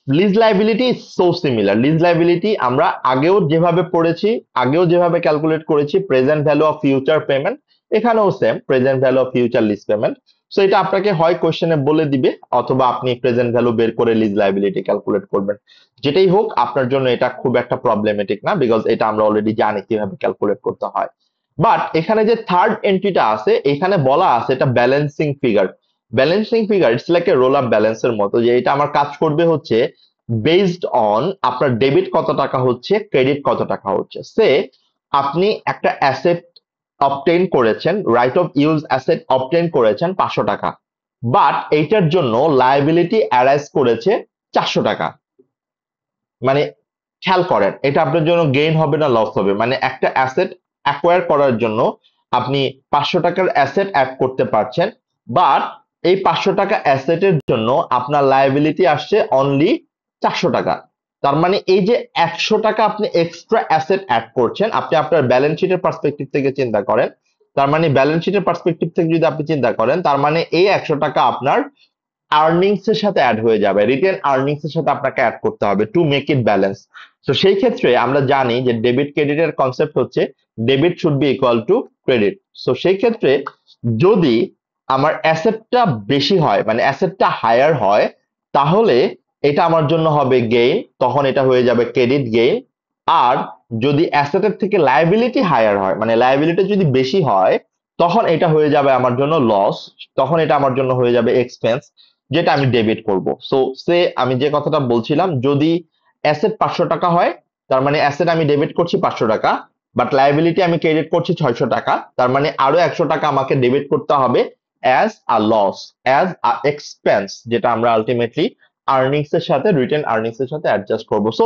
lease liability is so similar. Lease liability আমরা আগেও যেভাবে পড়েছি, আগেও যেভাবে calculate করেছি, present value of future payment, এখানেও same present value of future lease payment. So এটা আপনাকে হয় কোশ্চেনে বলে দিবে অথবা আপনি প্রেজেন্ট ভ্যালু বের করে লিজ লাইবিলিটি ক্যালকুলেট করবেন। যেটাই হোক আপনার জন্য এটা খুব একটা প্রবলেমেটিক না, বিকজ এটা আমরা অলরেডি জানি কিভাবে ক্যালকুলেট করতে হয়। বাট এখানে যে থার্ড এন্ট্রিটা আছে, এখানে বলা আছে এটা balancing figure. Balancing figure it's like a roll up ব্যালেন্সের মতো, যে এটা আমার কাজ করবে হচ্ছে বেসড অন আপনার ডেবিট কত টাকা হচ্ছে, ক্রেডিট কত টাকা হচ্ছে। সে আপনি একটা অ্যাসেট অবটেইন করেছেন, right of use asset obtain করেছেন 500 টাকা, বাট এইটার জন্য লায়াবিলিটি অ্যারাইজ করেছে 400 টাকা। মানে খেয়াল করেন এটা আপনার জন্য গেইন হবে না লস হবে? মানে একটা অ্যাসেট অ্যাকোয়ার করার জন্য আপনি 500 টাকার অ্যাসেট অ্যাড করতে পারছেন, বাট এই 500 টাকা অ্যাসেটের জন্য আপনার লায়াবিলিটি আসছে অনলি 400 টাকা। তার মানে এই যে 100 টাকা আপনি এক্সট্রা অ্যাসেট অ্যাড করছেন, আপনি আপনার ব্যালেন্স শিটের পার্সপেক্টিভ থেকে চিন্তা করেন, তার মানে ব্যালেন্স শিটের পার্সপেক্টিভ থেকে যদি আপনি চিন্তা করেন, তার মানে এই 100 টাকা আপনার আর্নিংস এর সাথে অ্যাড হয়ে যাবে, রিটেন আর্নিংস এর সাথে আপনাকে অ্যাড করতে হবে টু মেক ইট ব্যালেন্স। তো সেই ক্ষেত্রে আমরা জানি যে ডেবিট ক্রেডিটের কনসেপ্ট হচ্ছে debit should be equal to credit. So সেই ক্ষেত্রে যদি আমার অ্যাসেটটা বেশি হয়, মানে অ্যাসেটটা হায়ার হয়, তাহলে এটা আমার জন্য হবে গেইন, তখন এটা হয়ে যাবে ক্রেডিট গেইন। আর যদি অ্যাসেটের থেকে লায়াবিলিটি হায়ার হয়, মানে লায়াবিলিটি যদি বেশি হয়, তখন এটা হয়ে যাবে আমার জন্য লস, তখন এটা আমার জন্য হয়ে যাবে এক্সপেন্স, যেটা আমি ডেবিট করব। সো সে আমি যে কথাটা বলছিলাম, যদি অ্যাসেট 500 টাকা হয়, তার মানে অ্যাসেট আমি ডেবিট করছি 500 টাকা, বাট লায়াবিলিটি আমি ক্রেডিট করছি 600 টাকা, তার মানে আরো 100 টাকা আমাকে ডেবিট করতে হবে as a loss, as a expense, যেটা আমরা আলটিমেটলি আর্নিংস এর সাথে, রিটেন আর্নিংস এর সাথে অ্যাডজাস্ট করবো। So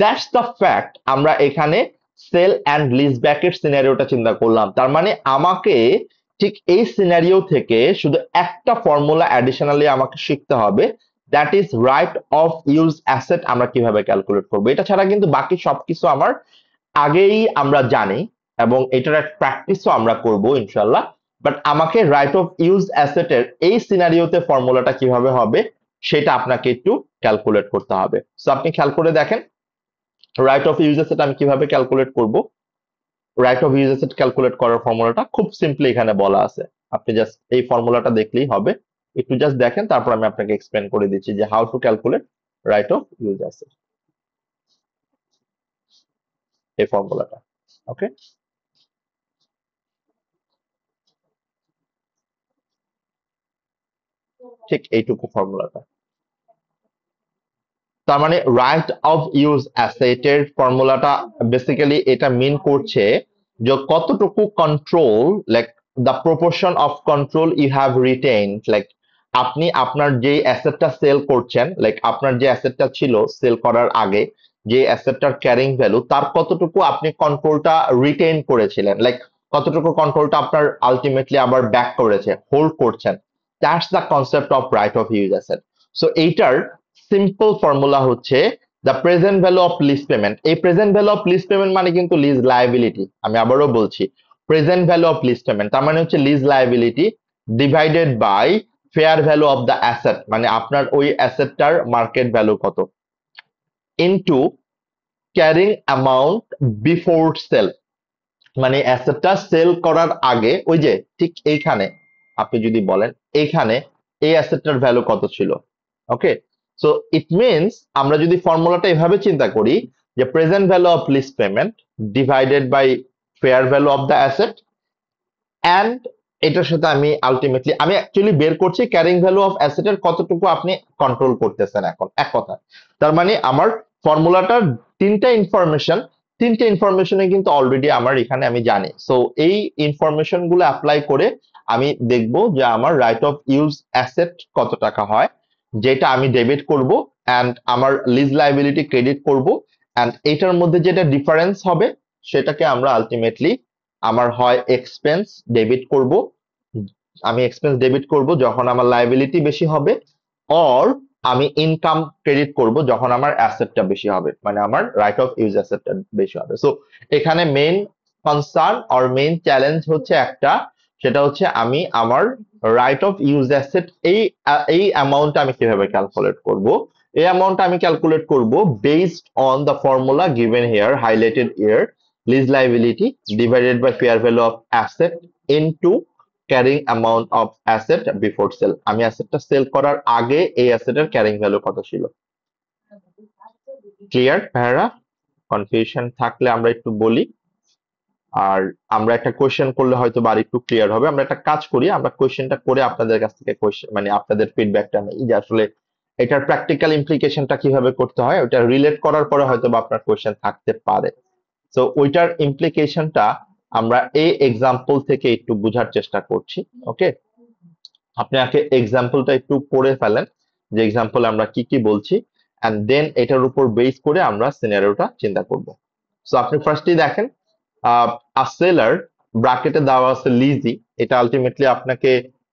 that's the fact. আমরা এখানে সেল অ্যান্ড লিজ ব্যাকের সিনারিওটা চিন্তা করলাম। তার মানে আমাকে ঠিক এই সিনারিও থেকে শুধু একটা ফর্মুলা অ্যাডিশনালি আমাকে শিখতে হবে, that is right of use asset আমরা কিভাবে ক্যালকুলেট করবো। এটা ছাড়া কিন্তু বাকি সবকিছু আমার আগেই আমরা জানি এবং এটার এক প্র্যাকটিসও আমরা করব ইনশাল্লাহ। বাট আমাকে রাইট অফ ইউজ অ্যাসেটের এই সিনারিওতে ফর্মুলাটা কিভাবে হবে সেটা আপনাকে একটু ক্যালকুলেট করতে হবে। সো আপনি খেয়াল করে দেখেন রাইট অফ ইউজ অ্যাসেট আমি কিভাবে ক্যালকুলেট করব। Right of use asset calculate করার ফর্মুলাটা খুব সিম্পলি এখানে বলা আছে, আপনি জাস্ট এই ফর্মুলাটা দেখলেই হবে। একটু জাস্ট দেখেন, তারপর আমি আপনাকে এক্সপ্লেন করে দিচ্ছি যে how to calculate right of use asset, এই ফর্মুলাটা। ওকে, ঠিক এইটুকু ফর্মুলাটা। তার মানে রাইট অফ ইউজ অ্যাসেটের ফর্মুলাটা বেসিক্যালি এটা মিন করছে যে কতটুকু control, like the proportion of control you have retained, like আপনি আপনার যে অ্যাসেটটা সেল করছেন, লাইক আপনার যে অ্যাসেটটা ছিল সেল করার আগে, যে অ্যাসেটটার ক্যারিং ভ্যালু, তার কতটুকু আপনি কন্ট্রোলটা রিটেইন করেছিলেন, লাইক কতটুকু কন্ট্রোলটা আপনার আলটিমেটলি আবার ব্যাক করেছে, হোল্ড করছেন। That's the concept of right of use asset. So এইটার সিম্পল ফর্মুলা হচ্ছে the present value of lease payment. এই present value of lease payment মানে কিন্তু লিজ লায়াবিলিটি, আমি আবারও বলছি present value of lease payment তার মানে হচ্ছে lease liability divided by fair value of the asset, মানে আপনার ওই অ্যাসেটটার মার্কেট ভ্যালু কত, into carrying amount before sale, মানে অ্যাসেটটা সেল করার আগে, ওই যে ঠিক এইখানে আপনি যদি বলেন এইখানে এই অ্যাসেটটার ভ্যালু কত ছিল। ওকে, সো ইট মিনস আমরা যদি ফর্মুলাটা এভাবে চিন্তা করি যে present value of lease payment divided by fair value of the asset, and এটার সাথে আমি আলটিমেটলি আমি অ্যাকচুয়ালি বের করছি ক্যারিং ভ্যালু অফ অ্যাসেটের কতটুকু আপনি কন্ট্রোল করতেছেন এখন, এক কথা। তার মানে আমার ফর্মুলাটার তিনটা ইনফরমেশন, তিনটে ইনফরমেশনে কিন্তু অলরেডি আমার এখানে আমি জানি। সো এই ইনফরমেশন গুলো অ্যাপ্লাই করে আমি দেখব যে আমার রাইট অফ ইউজ অ্যাসেট কত টাকা হয়, যেটা আমি ডেবিট করব, অ্যান্ড আমার লিজ লায়াবিলিটি ক্রেডিট করব, অ্যান্ড এটার মধ্যে যেটা ডিফারেন্স হবে সেটাকে আমরা আলটিমেটলি আমার হয় এক্সপেন্স ডেবিট করব, আমি এক্সপেন্স ডেবিট করব যখন আমার লায়াবিলিটি বেশি হবে, অর আমি ইনকাম ক্রেডিট করব যখন আমার অ্যাসেটটা বেশি হবে, মানে আমার রাইট অফ ইউজ অ্যাসেটটা বেশি হবে। সো এখানে main concern or main challenge হচ্ছে একটা, সেটা হচ্ছে আমি আমার রাইট অফ ইউজ অ্যাসেট এই অ্যামাউন্ট আমি কিভাবে ক্যালকুলেট করব। এই অ্যামাউন্ট আমি ক্যালকুলেট করব based on the formula given here, highlighted here, lease liability divided by fair value of asset into carrying amount of asset before sale. আমি অ্যাসেটটা sell করার আগে এই অ্যাসেটের ক্যারিং ভ্যালু কত ছিল। ক্লিয়ার ভাইয়ারা? কনফিউশন থাকলে আমরা একটু বলি, আর আমরা একটা কোয়েশ্চেন করলে হয়তো বা আরেকটু ক্লিয়ার হবে। আমরা একটা কাজ করি, আমরা কোয়েশ্চেনটা করে আপনাদের কাছ থেকে কোয়েশ্চেন মানে আপনাদের ফিডব্যাকটা নেই যে আসলে এটার প্র্যাকটিক্যাল ইমপ্লিকেশনটা কিভাবে করতে হয়, ওটা রিলেট করার পরে হয়তো বা আপনার কোয়েশ্চেন থাকতে পারে। তো ওইটার ইমপ্লিকেশনটা আমরা এই এক্সাম্পল থেকে একটু বোঝার চেষ্টা করছি। ওকে, আপনি আগে এক্সাম্পলটা একটু পড়ে ফেলেন যে এক্সাম্পল আমরা কি কি বলছি, এন্ড দেন এটার উপর বেস করে আমরা সিনারিওটা চিন্তা করব। সো আপনি ফার্স্টলি দেখেন, আ সেলার ব্র্যাকেটে দেওয়া আছে লিজি, এটা আলটিমেটলি আপনাকে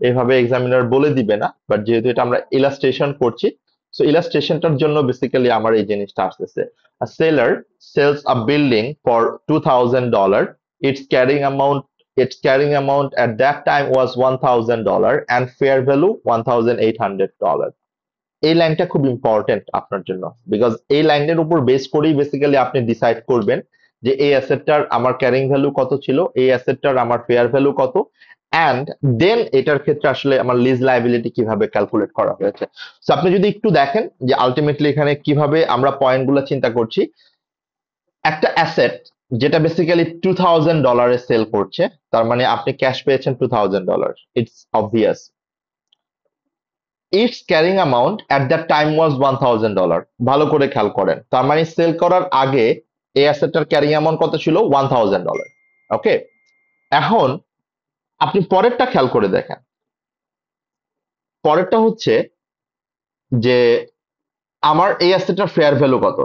এভাবে এক্সামিনার বলে দিবে না, বাট যেহেতু এটা আমরা ইলাস্ট্রেশন করছি, সো ইলাস্ট্রেশনটার জন্য বেসিক্যালি আমার এই জিনিসটা আসতেছে। A seller sells a building for $2000, its carrying amount its carrying amount at that time was $1000 and fair value $1800. এই লাইনটা খুব ইম্পর্টেন্ট আপনার জন্য, বিকজ এই লাইনের উপর বেস করেই বেসিক্যালি আপনি ডিসাইড করবেন যে এই অ্যাসেটটার আমার ক্যারিং ভ্যালু কত ছিল, এই অ্যাসেটটার আমার ফেয়ার ভ্যালু কত, অ্যান্ড দেন এটার ক্ষেত্রে আসলে আমার লিজ লাইবিলিটি কিভাবে ক্যালকুলেট করা হয়েছে। সো আপনি যদি একটু দেখেন যে আলটিমেটলি এখানে কিভাবে আমরা পয়েন্টগুলো চিন্তা করছি। একটা অ্যাসেট যেটা বেসিক্যালি $2000 সেল করছে, তার মানে আপনি ক্যাশ পেয়েছেন $2000, it's obvious. It's carrying amount at that time was $1000। ভালো করে খেয়াল করেন, তার মানে সেল করার আগে এই অ্যাসেটটার ক্যারিং অ্যামাউন্ট কত ছিল? $1000। ওকে, এখন আপনি পরেরটা খেয়াল করে দেখেন। পরেরটা হচ্ছে যে আমার এই অ্যাসেটটার ফেয়ার ভ্যালু কত।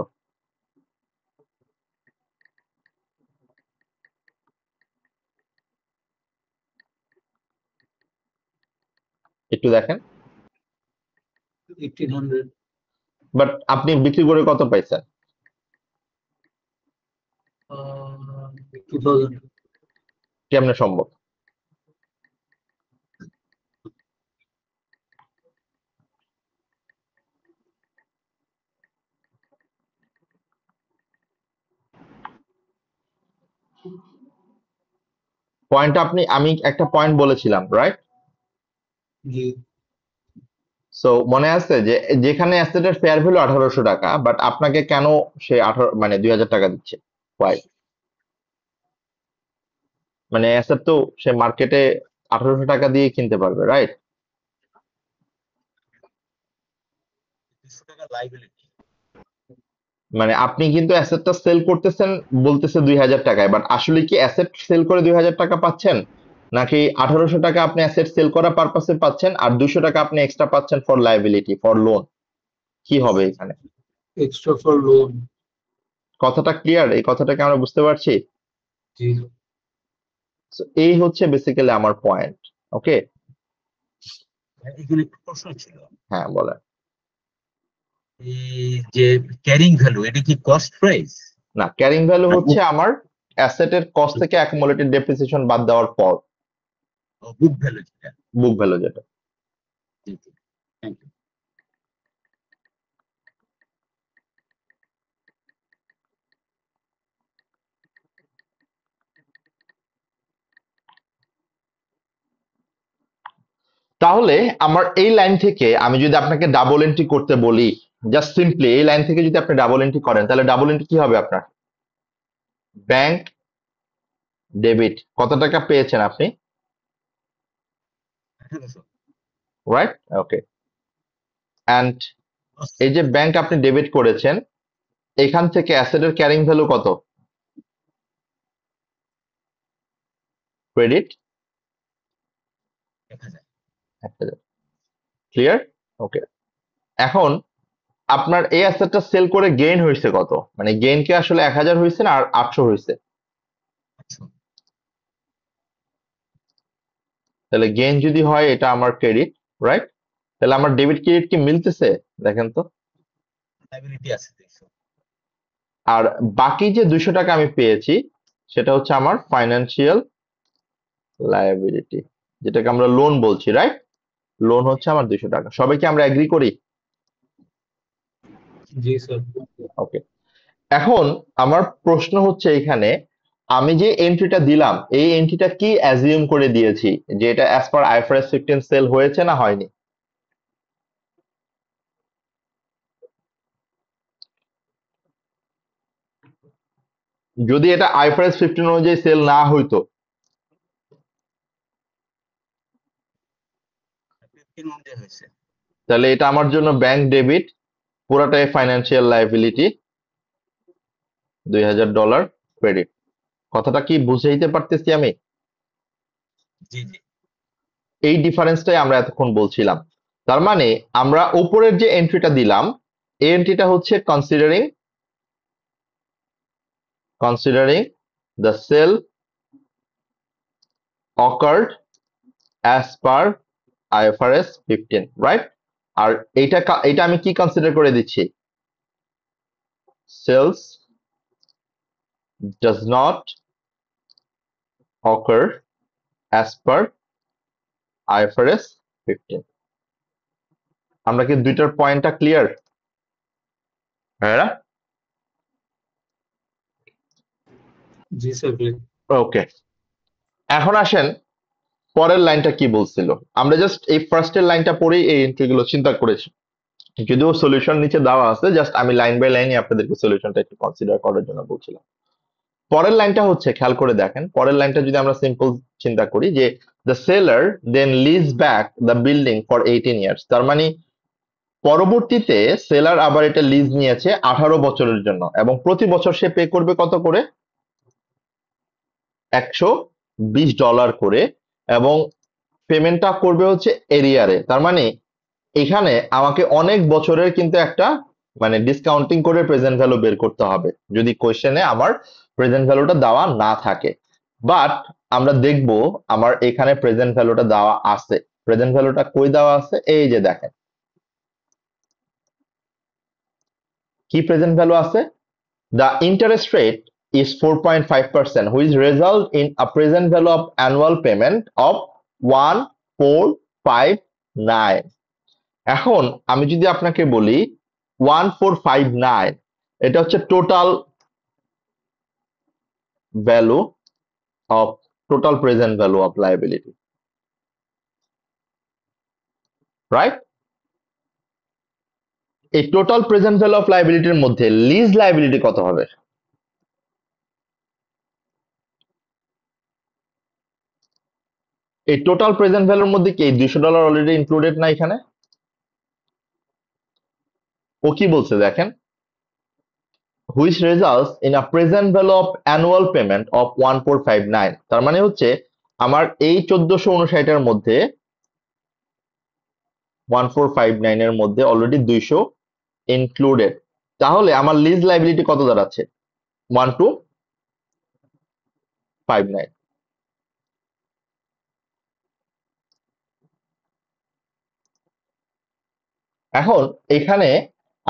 একটু দেখেন, 1800 বাট আপনি বিক্রি করে কত পাইছেন? 2000 কেমনে সম্ভব? পয়েন্ট আমি একটা পয়েন্ট বলেছিলাম, রাইট? জি সো মনে আছে যে যেখানে অ্যাসেটের ফেয়ার ভ্যালু $1800, বাট আপনাকে কেন সে 18 মানে $2000 দিচ্ছে? ওয়াই? মানে অ্যাসেট তো সে মার্কেটে $1800 দিয়ে কিনতে পারবে, রাইট? 200 টাকা লাইবিলিটি। মানে আপনি কিন্তু অ্যাসেটটা সেল করতেছেন, বলতেছে $2000, বাট আসলে কি অ্যাসেট সেল করে $2000 পাচ্ছেন, নাকি $1800 আপনি অ্যাসেট সেল করা পারপাসে পাচ্ছেন আর $200 আপনি এক্সট্রা পাচ্ছেন ফর লাইবিলিটি, ফর লোন? কি হবে এখানে? Extra for loan. কথাটা ক্লিয়ার? এই কথাটাকে আমরা বুঝতে পারছি? জি So, এই হচ্ছে বেসিক্যালি আমার পয়েন্ট। ওকে, এখানে একটু প্রশ্ন ছিল, হ্যাঁ বলেন। এই যে ক্যারিং ভ্যালু, এটা কি কস্ট প্রাইস? না, ক্যারিং ভ্যালু হচ্ছে আমার অ্যাসেটের কস্ট থেকে অ্যাকুমুলেটেড ডেপ্রিসিয়েশন বাদ দেওয়ার পর বুক ভ্যালু যেটা। বুক ভ্যালু যেটা। Thank you. তাহলে আমার এই লাইন থেকে আমি যদি আপনাকে ডাবল এন্ট্রি করতে বলি, জাস্ট সিম্পলি এই লাইন থেকে যদি আপনি ডাবল এন্ট্রি করেন, তাহলে ডাবল এন্ট্রি কি হবে আপনার? ব্যাংক ডেবিট, কত টাকা পেয়েছেন আপনি? 1800 রাইট, ওকে। অ্যান্ড এই যে ব্যাংক আপনি ডেবিট করেছেন, এখান থেকে অ্যাসেটের ক্যারিং ভ্যালু কত? ক্রেডিট 1000। 1000। ক্লিয়ার? ওকে, এখন আপনার এই অ্যাসেটটা সেল করে গেইন হয়েছে কত? মানে গেইন কি আসলে 1000 হয়েছে না আর 800 হয়েছে? তাহলে গেইন যদি হয় এটা আমার ক্রেডিট, রাইট? তাহলে আমার ডেবিট ক্রেডিট কি মিলতেছে? দেখেন তো। লাইবিলিটি আছে 200। আর বাকি যে 200 টাকা আমি পেয়েছি সেটা হচ্ছে আমার ফাইন্যান্সিয়াল লায়াবিলিটি, যেটাকে আমরা লোন বলছি, রাইট? লোন হচ্ছে আমার 200 টাকা। সবাই কি আমরা এগ্রি করি? জি স্যার। ওকে। এখন আমার প্রশ্ন হচ্ছে এখানে, আমি যে এন্ট্রিটা দিলাম এই এন্ট্রিটা কি অ্যাজিউম করে দিয়েছি যে এটা অ্যাজ পার আইএফআরএস 15 সেল হয়েছে না হয়নি? যদি এটা আইএফআরএস 15 অনুযায়ী সেল না হইতো 15 অনুযায়ী হয়েছে। তাহলে এটা আমার জন্য ব্যাংক ডেবিট, পুরাটাই ফাইন্যান্সিয়াল লায়াবিলিটি, $2000 ক্রেডিট। কথাটা কি বুঝাইতে পারতেছি আমি? জি জি। এই ডিফারেন্সটাই আমরা এতক্ষণ বলছিলাম। তার মানে আমরা উপরের যে এন্ট্রিটা দিলাম এই এন্ট্রিটা হচ্ছে considering the sale occurred as per IFRS 15, right? আর এটা আমি কি কনসিডার করে দিচ্ছি? Sales does not occur as per IFRS 15। আমরা কি দুইটার পয়েন্টটা ক্লিয়ার? হ্যাঁ, জি স্যার। ওকে। এখন আসেন পরের লাইনটা কি বলছিল। আমরা জাস্ট এই ফার্স্টের লাইনটা পড়েই এই এন্ট্রিগুলো চিন্তা করেছি, যদিও সলিউশন নিচে দেওয়া আছে, জাস্ট আমি লাইন বাই লাইনে আপনাদেরকে সলিউশনটা একটু কনসিডার করার জন্য বলছিলাম। পরের লাইনটা হচ্ছে, খেয়াল করে দেখেন, পরের লাইনটা যদি আমরা সিম্পল চিন্তা করি যে the seller then lease back the building for 18 years, তার মানে পরবর্তীতে সেলার আবার এটা লিজ নিয়েছে 18 বছরের জন্য এবং প্রতি বছর সে পে করবে কত করে? $120 করে, এবং পেমেন্টটা করবে হচ্ছে এরিয়ারে। তার মানে এখানে আমাকে অনেক বছরের কিন্তু একটা মানে ডিসকাউন্টিং করে প্রেজেন্ট ভ্যালু বের করতে হবে যদি কোয়েশ্চেনে আমার প্রেজেন্ট ভ্যালুটা দেওয়া না থাকে। বাট আমরা দেখব আমার এখানে প্রেজেন্ট ভ্যালুটা দেওয়া আছে। প্রেজেন্ট ভ্যালুটা কই দেওয়া আছে? এই যে দেখেন, কি প্রেজেন্ট ভ্যালু আছে? The interest rate is 4.5%, which result in a present value of annual payment of 1459। এখন আমি যদি আপনাকে বলি 1459, এটা হচ্ছে total value of total present value of liability, right? এই টোটাল প্রেজেন্ট ভ্যালু অফ লায়াবিলিটির মধ্যে লিজ লায়াবিলিটি কত হবে? এই টোটাল প্রেজেন্ট ভ্যালুর মধ্যে কি এই $200 অলরেডি ইনক্লুডেড না এখানে? ও কি বলছে দেখেন, which results in a present value of annual payment of 1459। তার মানে হচ্ছে আমার এই 1459 এর মধ্যে 1459 এর মধ্যে অলরেডি 200 ইনক্লুডেড। তাহলে আমার লিজ লাইবিলিটি কত দাঁড়াচ্ছে? 1259। এখন এখানে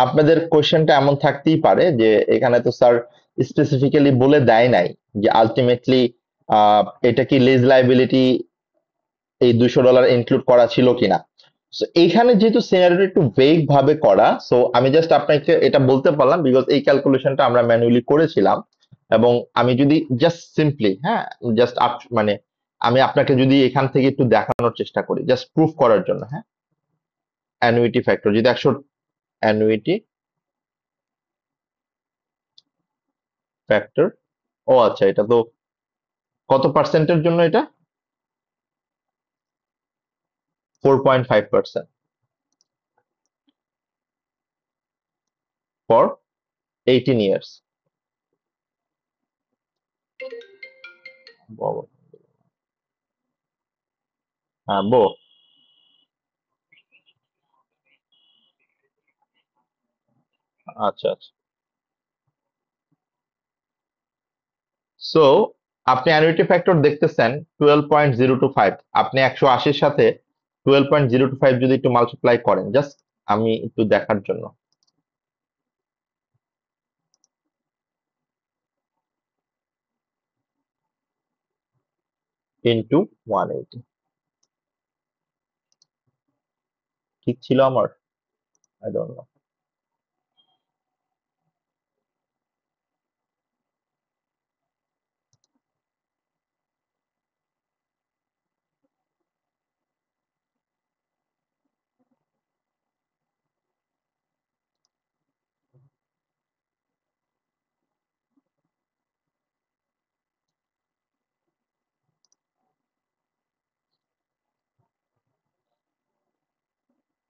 আপনাদের কোশ্চেনটা এমন থাকতেই পারে যে এখানে তো স্যার স্পেসিফিক্যালি বলে দেয় নাই যে আলটিমেটলি এটা কি লিজ লাইবিলিটি এই $200 ইনক্লুড করা ছিল কিনা। সো এইখানে যেহেতু সিনারিওটা একটু ভেগ ভাবে করা, সো আমি জাস্ট আপনাকে এটা বলতে পারলাম বিকজ এই ক্যালকুলেশনটা আমরা ম্যানুয়ালি করেছিলাম। এবং আমি যদি জাস্ট সিম্পলি, হ্যাঁ, জাস্ট মানে আমি আপনাকে যদি এখান থেকে একটু দেখানোর চেষ্টা করি জাস্ট প্রুফ করার জন্য, হ্যাঁ, অ্যানুইটি ফ্যাক্টর যদি 100, অ্যানুইটি ফ্যাক্টর, ও আচ্ছা, এটা তো কত পার্সেন্টের জন্য? এটা 4.5% ফর 18 ইয়ার্স। হ্যাঁ বো, আচ্ছা আচ্ছা। সো আপনি অ্যানুইটি ফ্যাক্টর দেখতেছেন 12.025, আপনি 180-র সাথে 12.025 যদি একটু মাল্টিপ্লাই করেন, জাস্ট আমি একটু দেখার জন্য। ইন্টু 180 ঠিক ছিল আমার? I don't know.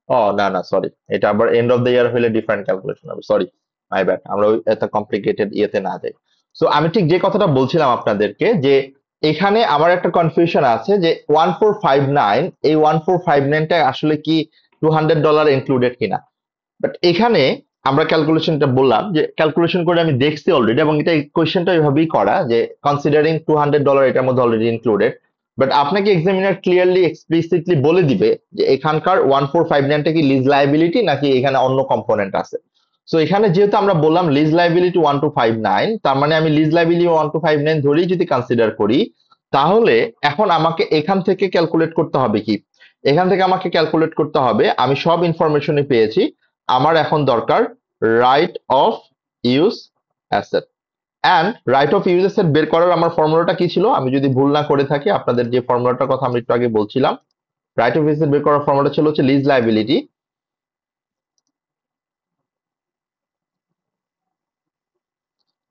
ও না না, সরি, এটা আবার এন্ড অফ দ্য ইয়ার হলে ডিফারেন্ট ক্যালকুলেশন হবে, সরি, মাই ব্যাড, আমরা ওই এত কমপ্লিকেটেড ইয়েতে না যাই। সো আমি ঠিক যে কথাটা বলছিলাম আপনাদেরকে, যে এখানে আমার একটা কনফিউশন আছে যে 1459, এই 1459টা আসলে কি $200 ইনক্লুডেড কিনা। বাট এখানে আমরা ক্যালকুলেশনটা বললাম, যে ক্যালকুলেশন করে আমি দেখছি অলরেডি, এবং এটা কোয়েশ্চেনটা ওইভাবেই করা যে কনসিডারিং $200 এটার মধ্যে অলরেডি ইনক্লুডেড। বাট আপনাকে এক্সামিনার ক্লিয়ারলি এক্সপ্লিসিটলি বলে দিবে যে এখানকার 1459টা কি লিজ লাইবিলিটি নাকি এখানে অন্য কম্পোনেন্ট আছে। সো এখানে যেহেতু আমরা বললাম লিজ লাইবিলিটি 1259, তার মানে আমি লিজ লাইবিলিটি 1259 ধরেই যদি কনসিডার করি, তাহলে এখন আমাকে এখান থেকে ক্যালকুলেট করতে হবে কি, এখান থেকে আমাকে ক্যালকুলেট করতে হবে, আমি সব ইনফরমেশনই পেয়েছি, আমার এখন দরকার right of use asset. And right of use asset বের করার আমার ফর্মুলাটা কি ছিল, আমি যদি ভুল না করে থাকি, আপনাদের যে ফর্মুলাটার কথা আমি একটু আগে বলছিলাম, রাইট অফ ইউজ অ্যাসেট বের করার ফর্মুলা ছিল হচ্ছে লিজ লাইবিলিটি,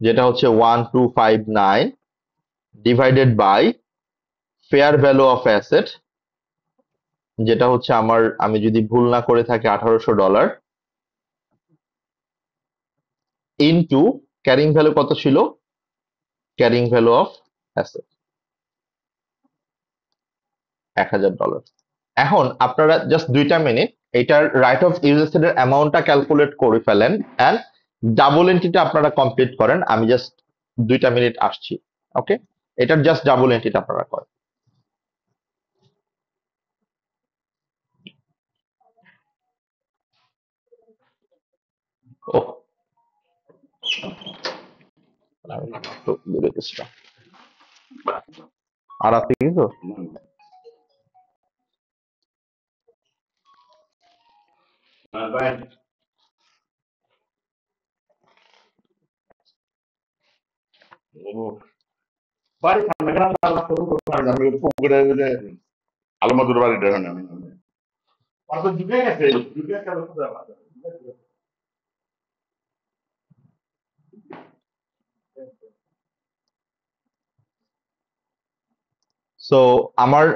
যেটা হচ্ছে 1259 divided by fair value of asset, যেটা হচ্ছে আমার, আমি যদি ভুল না করে থাকি, $1800, ইনটু ক্যারিং ভ্যালু কত ছিল, ক্যারিং ভ্যালু অফ অ্যাসেট $1000। এখন আপনারা জাস্ট 2টা মিনিট এটার রাইট অফ ইউজ অ্যাসেট এর অ্যামাউন্টটা ক্যালকুলেট করে ফেলেন, এন্ড ডাবল এন্ট্রিটা আপনারা কমপ্লিট করেন। আমি জাস্ট 2টা মিনিট আসছি। ওকে, এটার জাস্ট ডাবল এন্ট্রিটা আপনারা করেন। ও, আমি একটু দূরে গেছিলাম। আর আছে কিছু? বাড়ি খানাগার আল্লাহ শুরু করতে পারি আমি পুকুরে আলমাদুর বাড়িটা হয় না আমি তো ঢুকে গেছে ঢুকে গেল সো আমার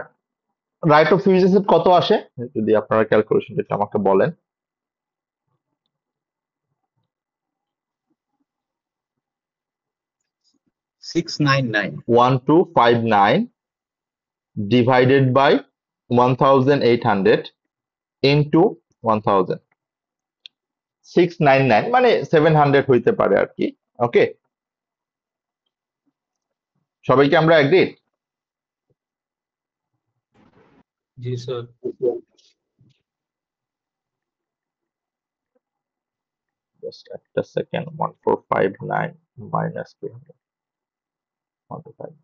রাইট অফ ইউজ অ্যাসেট কত আসে, যদি আপনারা ক্যালকুলেশনটা আমাকে বলেন। 699 1259 divided by 1800 into 1000, 699 মানে 700 হইতে পারে আর কি। ওকে, সবাইকে আমরা এগ্রিড? जी सर। জাস্ট একটা সেকেন্ড, 1459 মাইনাস 200, 125,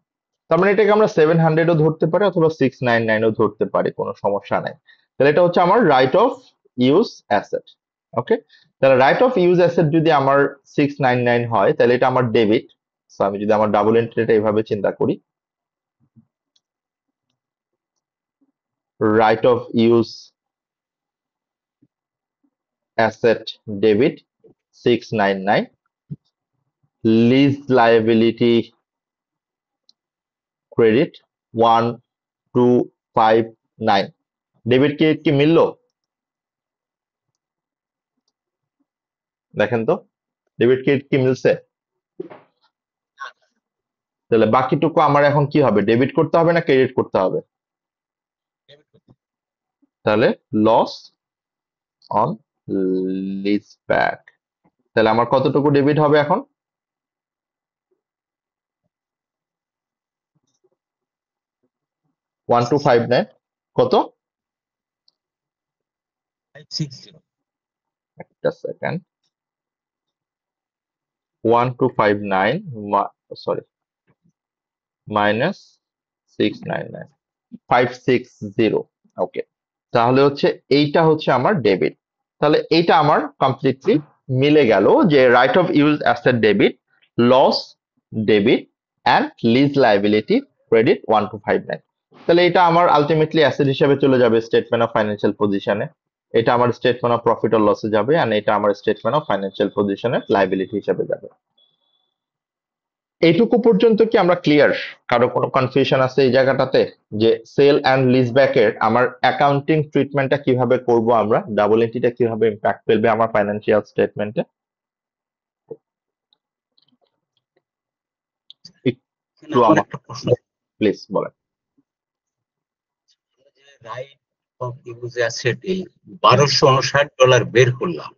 তার মানে এটাকে আমরা 700ও ধরতে পারি অথবা 699ও ধরতে পারি, কোনো সমস্যা নাই। তাহলে এটা হচ্ছে আমার রাইট অফ ইউজ অ্যাসেট। ওকে, তাহলে রাইট অফ ইউজ অ্যাসেট যদি আমার 699 হয়, তাহলে এটা আমার ডেবিট। সো আমি যদি আমার ডাবল এন্ট্রিটা এইভাবে চিন্তা করি, right of use asset debit 699, lease liability credit 1259, debit credit কি মিললো দেখেন তো, ডেবিট ক্রেডিট কি মিলছে? তাহলে বাকিটুকু আমার এখন কি হবে, ডেবিট করতে হবে না ক্রেডিট করতে হবে? তাহলে লস অন লিজ ব্যাক, তাহলে আমার কতটুকু ডেবিট হবে এখন? 1259 কত? 560 একটা সেকেন্ড, 1259 সরি মাইনাস 699 560। ওকে, তাহলে হচ্ছে এইটা হচ্ছে আমার ডেবিট। তাহলে এইটা আমার কমপ্লিটলি মিলে গেল যে right of use asset debit, loss debit and lease liability credit 1259। তাহলে এটা আমার আলটিমেটলি অ্যাসেট হিসেবে চলে যাবে স্টেটমেন্ট অফ ফাইন্যান্সিয়াল পজিশনে, এটা আমার স্টেটমেন্ট অফ প্রফিট অর লসে যাবে, আর এটা আমার স্টেটমেন্ট অফ ফাইন্যান্সিয়াল পজিশনে লাইবিলিটি হিসেবে যাবে। এইটুকু পর্যন্ত কি আমরা ক্লিয়ার? কারো কোনো কনফিউশন আছে এই জায়গাটাতে যে সেল অ্যান্ড লিজব্যাক এর আমার অ্যাকাউন্টিং ট্রিটমেন্টটা কিভাবে করব, আমরা ডাবল এন্ট্রিটা কিভাবে ইম্প্যাক্ট ফেলবে আমার ফাইন্যান্সিয়াল স্টেটমেন্টে? একটু আমার আমাকে একটা প্রশ্ন, প্লিজ বলেন। রাইট অফ ইউজ অ্যাসেট এই $1259 বের করলাম,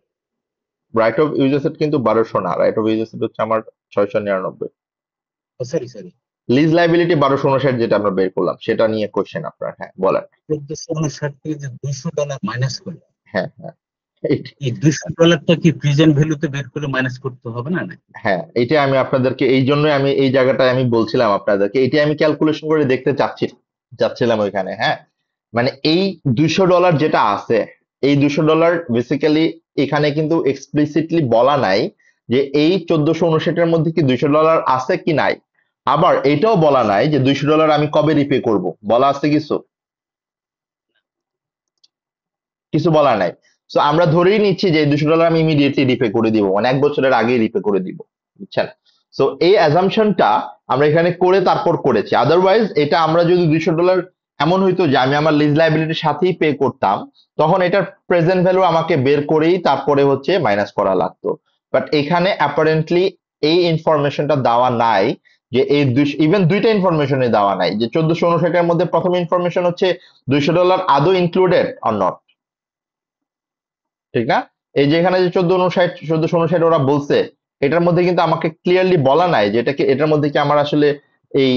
রাইট অফ ইউজ অ্যাসেট কিন্তু 1200 না, রাইট অফ ইউজ অ্যাসেট হচ্ছে আমার 699। সরি লিজ লাইবিলিটি 1259 যেটা আমরা বের করলাম সেটা নিয়ে কোশ্চেন আপনার। হ্যাঁ বলেন। 1459 থেকে যে $200 মাইনাস করলাম, হ্যাঁ হ্যাঁ এই $200 কি প্রেজেন্ট ভ্যালুতে বের করে মাইনাস করতে হবে না? হ্যাঁ, এটা আমি আপনাদেরকে এই জন্যই আমি এই জায়গাটায় আমি বলছিলাম আপনাদেরকে, এটা আমি ক্যালকুলেশন করে দেখতে চাচ্ছিলাম ওইখানে। হ্যাঁ, মানে এই $200 যেটা আছে, এই $200 বেসিক্যালি এখানে কিন্তু এক্সপ্লিসিটলি বলা নাই যে এই 1459 এর মধ্যে কি $200 আছে কি নাই। আবার এটাও বলা নাই যে $200 আমি কবে রিপে করব, বলা আছে কিছু? কিছু বলা নাই। সো আমরা ধরেই নিচ্ছি যে $200 আমি ইমিডিয়েটলি রিপে করে দিব, মানে 1 বছরের আগেই রিপে করে দিব, বুঝছেন? সো এই অ্যাজাম্পশনটা আমরা এখানে করে তারপর করেছি। আদারওয়াইজ এটা আমরা যদি $200 এমন হইতো যে আমি আমার লিজ লাইবিলিটির সাথেই পে করতাম, তখন এটার প্রেজেন্ট ভ্যালু আমাকে বের করেই তারপরে হচ্ছে মাইনাস করা লাগতো। বাট এখানে অ্যাপারেন্টলি এই ইনফরমেশনটা দেওয়া নাই, যে এই ইভেন দুইটা ইনফরমেশনে দেওয়া নাই, যে 1459 এর মধ্যে প্রথম ইনফরমেশন হচ্ছে $200 আদৌ ইনক্লুডেড অর নট, ঠিক না? এই যে এখানে যে 1459 ওরা বলছে, এটার মধ্যে কিন্তু আমাকে ক্লিয়ারলি বলা নাই যে এটাকে, এটার মধ্যে কি আমার আসলে এই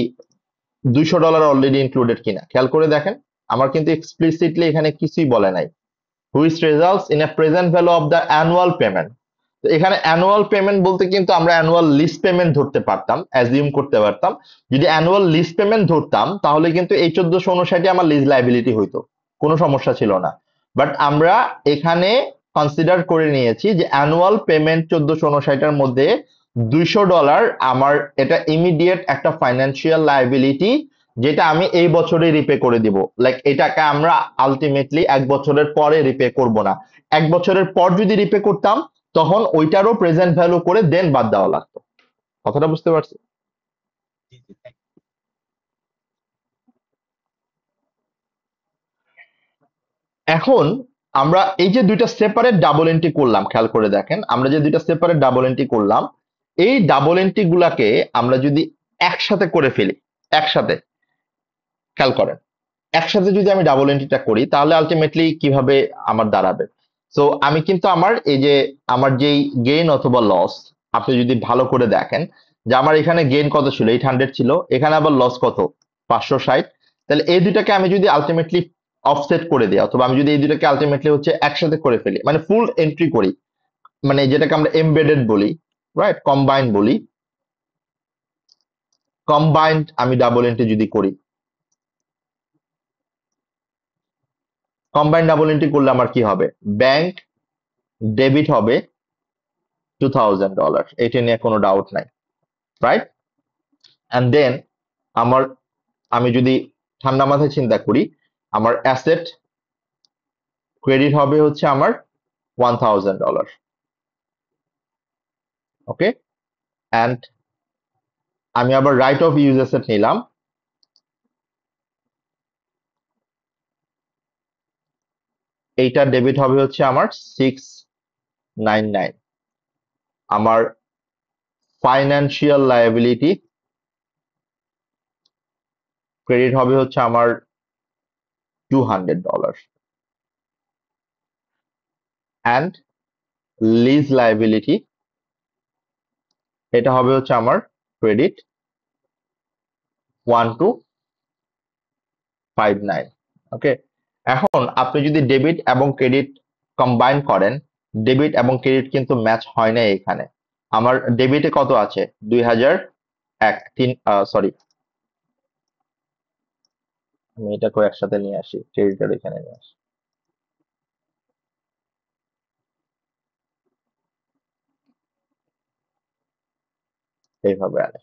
$200 অলরেডি ইনক্লুডেড কিনা। খেয়াল করে দেখেন, আমার কিন্তু এক্সপ্লিসিটলি এখানে কিছুই বলে নাই, which results in a present value of the annual payment. তো এখানে অ্যানুয়াল পেমেন্ট বলতে কিন্তু আমরা অ্যানুয়াল লিজ পেমেন্ট ধরতে পারতাম, অ্যাজিউম করতে পারতাম। যদি অ্যানুয়াল লিজ পেমেন্ট ধরতাম তাহলে কিন্তু এই 1459 আমার লিজ লাইবিলিটি হইতো, কোনো সমস্যা ছিল না। বাট আমরা এখানে কনসিডার করে নিয়েছি যে অ্যানুয়াল পেমেন্ট 1459 এর মধ্যে $200 আমার এটা ইমিডিয়েট একটা ফাইন্যান্সিয়াল লাইবিলিটি, যেটা আমি এই বছরে রিপে করে দিব। লাইক এটাকে আমরা আলটিমেটলি 1 বছরের পরে রিপে করব না, 1 বছরের পর যদি রিপে করতাম তখন ওইটারও প্রেজেন্ট ভ্যালু করে দেন বাদ দেওয়া লাগতো। কথাটা বুঝতে পারছি? এখন আমরা এই যে দুইটা সেপারেট ডাবল এন্ট্রি করলাম, খেয়াল করে দেখেন, আমরা যে দুইটা সেপারেট ডাবল এন্ট্রি করলাম, এই ডাবল এন্ট্রি গুলাকে আমরা যদি একসাথে করে ফেলি, একসাথে খেয়াল করেন, একসাথে যদি আমি ডাবল এন্ট্রিটা করি তাহলে আলটিমেটলি কিভাবে আমার দাঁড়াবে? সো আমি কিন্তু আমার এই যে আমার যেই গেইন অথবা লস, আপনি যদি ভালো করে দেখেন যে আমার এখানে গেইন কত ছিল, 800 ছিল, এখানে আবার লস কত, 560। তাহলে এই দুটাকে আমি যদি আলটিমেটলি অফসেট করে দিই, অথবা আমি যদি এই দুটাকে আলটিমেটলি হচ্ছে একসাথে করে ফেলি, মানে ফুল এন্ট্রি করি, মানে যেটাকে আমরা এমবেডেড বলি, রাইট, কম্বাইন্ড বলি, কম্বাইন্ড আমি ডাবল এন্ট্রি যদি করি, কম্বাইন্ড ডাবল এন্ট্রি করলে আমার কি হবে? ব্যাংক ডেবিট হবে $2000, এটা নিয়ে কোনো ডাউট নাই, রাইট? অ্যান্ড দেন আমার, আমি যদি ঠান্ডা মাথায় চিন্তা করি, আমার অ্যাসেট ক্রেডিট হবে হচ্ছে আমার $1000, ওকে? অ্যান্ড আমি আবার রাইট অফ ইউজ অ্যাসেট নিলাম, এইটা ডেবিট হবে হচ্ছে আমার 699। আমার ফাইন্যান্সিয়াল লায়াবিলিটি ক্রেডিট হবে হচ্ছে আমার $200, অ্যান্ড লিজ লায়াবিলিটি এটা হবে হচ্ছে আমার ক্রেডিট 1259। ওকে, এখন আপনি যদি ডেবিট এবং ক্রেডিট কম্বাইন করেন ডেবিট এবং ক্রেডিট কিন্তু ম্যাচ হয় না এখানে। আমার ডেবিটে কত আছে? 2001 তিন, সরি, আমি এটাকে একসাথে নিয়ে আসি, ক্রেডিটের এখানে নিয়ে আসি। এইভাবে আনে,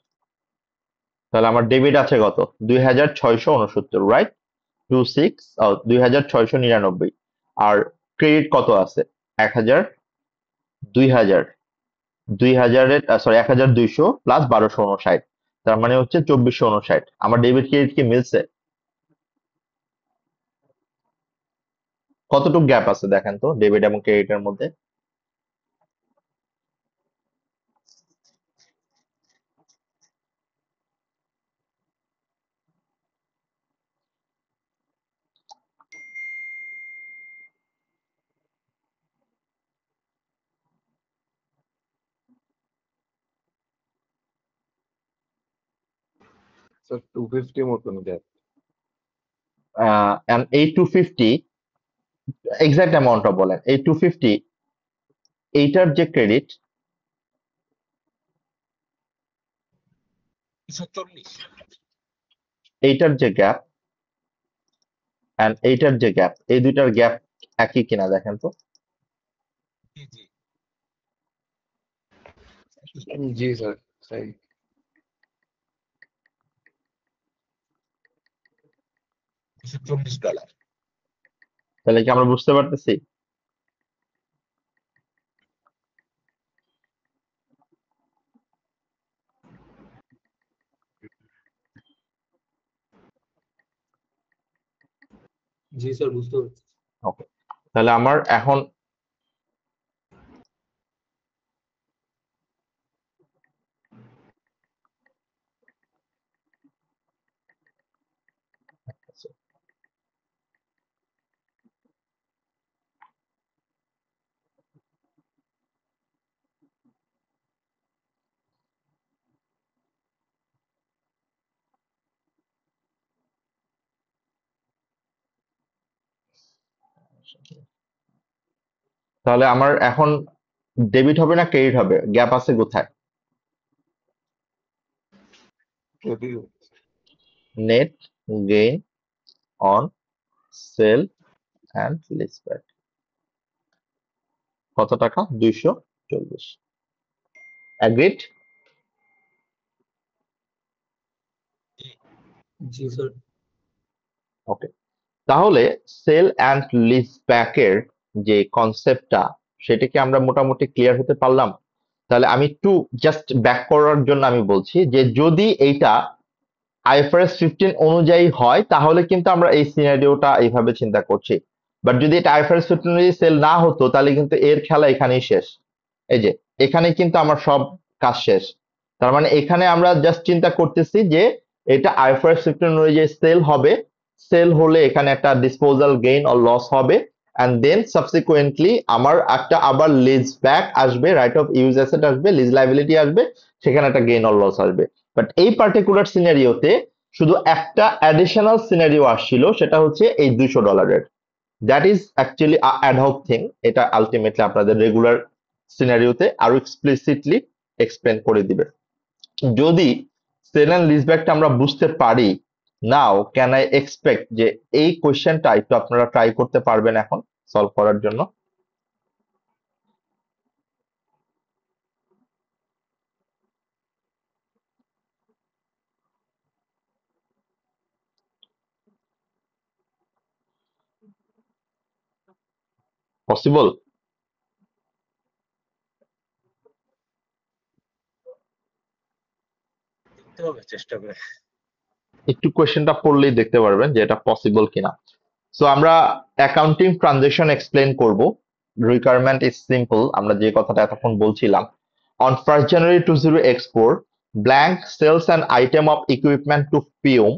তাহলে আমার ডেবিট আছে কত? 2669, রাইট? 2699। আর ক্রেডিট কত আছে? 1000, 2000, 2000 সরি 1200 প্লাস 1259, তার মানে হচ্ছে 2459। আমার ডেবিট ক্রেডিট কি মিলছে? কতটুকু গ্যাপ আছে দেখেন তো ডেবিট এবং ক্রেডিটের মধ্যে? স্যার 250 মতন গ্যাপ। and এই 250 এক্সাক্ট অ্যামাউন্টটা বলেন। এই 250 এইটার যে ক্রেডিট, 240। এইটার যে গ্যাপ এন্ড এইটার যে গ্যাপ, এই দুইটার গ্যাপ একই কিনা দেখেন তো। জি জি। জি স্যার, তাই। $240। তাহলে কি আমরা বুঝতে পারতেছি? জি স্যার, বুঝতে পারছি। ওকে, তাহলে আমার এখন তাহলে আমার এখন ডেবিট হবে না ক্রেডিট হবে? গ্যাপ আছে কোথায়? Net gain on sale and leaseback কত টাকা? 240। অ্যাগ্রিড? জি স্যার। ওকে, তাহলে সেল অ্যান্ড লিজব্যাকের যে কনসেপ্টটা, সেটা কি আমরা মোটামুটি ক্লিয়ার হতে পারলাম? তাহলে আমি একটু জাস্ট ব্যাক করার জন্য আমি বলছি যে যদি এইটা আইএফআরএস 15 অনুযায়ী হয় তাহলে কিন্তু আমরা এই সিনারিওটা এইভাবে চিন্তা করছি। বাট যদি এটা আইএফআরএস 15 অনুযায়ী সেল না হতো তাহলে কিন্তু এর খেলা এখানেই শেষ। এই যে এখানেই কিন্তু আমার সব কাজ শেষ। তার মানে এখানে আমরা জাস্ট চিন্তা করতেছি যে এটা আইএফআরএস 15 অনুযায়ী সেল হবে, সেল হলে এখানে একটা ডিসপোজাল গেইন অর লস হবে, এন্ড দেন সাবসিকুয়েন্টলি আমার একটা আবার লিজ ব্যাক আসবে, রাইট অফ ইউজ অ্যাসেট আসবে, লিজ লাইবিলিটি আসবে, সেখানে একটা গেইন অর লস আসবে। বাট এই পার্টিকুলার সিনারিওতে শুধু একটা অ্যাডিশনাল সিনারিও আসছিল, সেটা হচ্ছে এই $200। That is actually ad hoc thing. এটা আলটিমেটলি আপনাদের রেগুলার সিনারিওতে আরো এক্সপ্লিসিটলি এক্সপ্লেন করে দিবে। যদি সেল এন্ড লিজব্যাকটা আমরা বুঝতে পারি, নাও ক্যান আই এক্সপেক্ট যে এই কোয়েশ্চেনটা একটু আপনারা ট্রাই করতে পারবেন এখন সলভ করার জন্য? পসিবল? দেখতে হবে, চেষ্টা করে। একটু কোয়েশ্চেনটা পড়লেই দেখতে পারবেন যে এটা পসিবল কিনা। সো আমরা অ্যাকাউন্টিং ট্রানজাকশন এক্সপ্লেন করব। রিকোয়ারমেন্ট ইজ সিম্পল, আমরা যে কথাটা এতক্ষণ বলছিলাম। On 1st January 2004, blank sells an item of equipment to Fume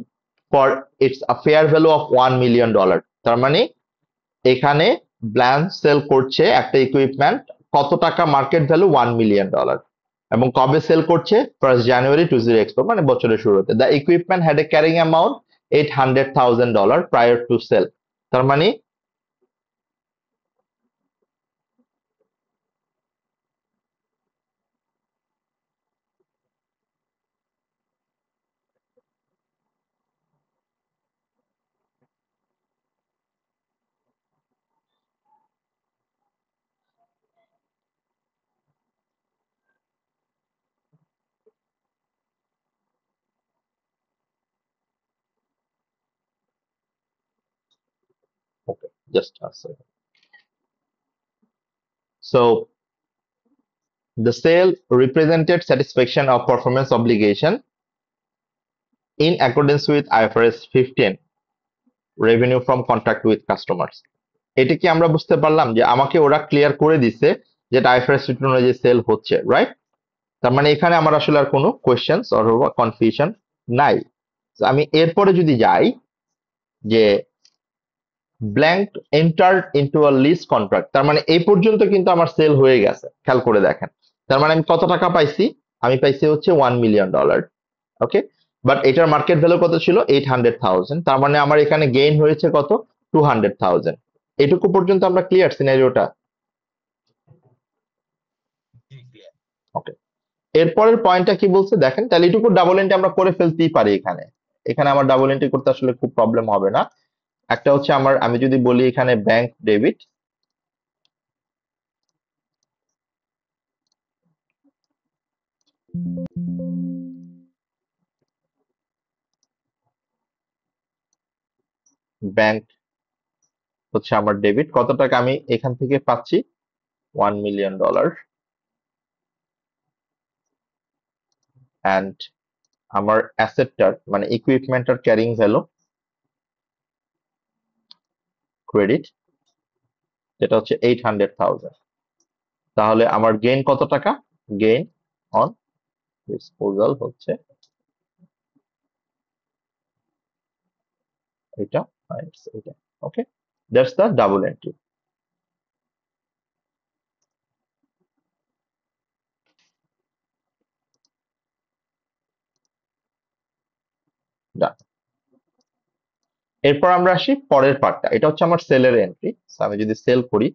for its a fair value of $1 million. তার মানে এখানে ব্ল্যাঙ্ক সেল করছে একটা ইকুইপমেন্ট, কত টাকা? Market value $1 million. এবং কবে সেল করছে? 1st January 2004, মানে বছরের শুরুতে। The equipment had a carrying amount $800,000 prior to sell. তার মানে Okay, just a second. So the sale represented satisfaction of performance obligation in accordance with IFRS 15 revenue from contract with customers. এটা কি আমরা বুঝতে পারলাম যে আমাকে ওরা ক্লিয়ার করে দিছে যেটা আইফআরএস 15 অনুযায়ী সেল হচ্ছে, রাইট? তার মানে এখানে আমার আসলে আর কোনো কোয়েশ্চেনস অথবা কনফিউশন নাই। তো আমি এরপরে যদি যাই যে blank entered into a lease contract, তার মানে এই পর্যন্ত কিন্তু আমার সেল হয়ে গেছে, খেয়াল করে দেখেন। তার মানে আমি কত টাকা পাইছি? আমি পাইছি হচ্ছে $1 মিলিয়ন। ওকে, বাট এটার মার্কেট ভ্যালু কত ছিল? 800,000। তার মানে আমার এখানে গেইন হয়েছে কত? 200,000। এটুকু পর্যন্ত আমরা ক্লিয়ার সিনারিওটা? ওকে, এরপরের পয়েন্টটা কি বলছে দেখেন। তাহলে এটুকু ডাবল এন্ট্রি আমরা করে ফেলতেই পারি এখানে। এখানে আমার ডাবল এন্ট্রি করতে আসলে খুব প্রবলেম হবে না। একটা হচ্ছে আমি যদি বলি এখানে ব্যাংক ডেবিট, ব্যাংক হচ্ছে আমার ডেবিট, কত টাকা আমি এখান থেকে পাচ্ছি? $1 মিলিয়ন। অ্যান্ড আমার অ্যাসেটটার মানে ইকুইপমেন্টটার ক্যারিং ভ্যালু ক্রেডিট, যেটা হচ্ছে 800,000। তাহলে আমার গেইন কত টাকা? গেইন অন ডিসপোজাল হচ্ছে এটা, এটা। ওকে, দ্যাটস দ্য ডাবল এন্ট্রি। এরপর আমরা আসি পরের পার্টটা, এটা হচ্ছে আমার সেলের এন্ট্রি। আমি যদি সেল করি,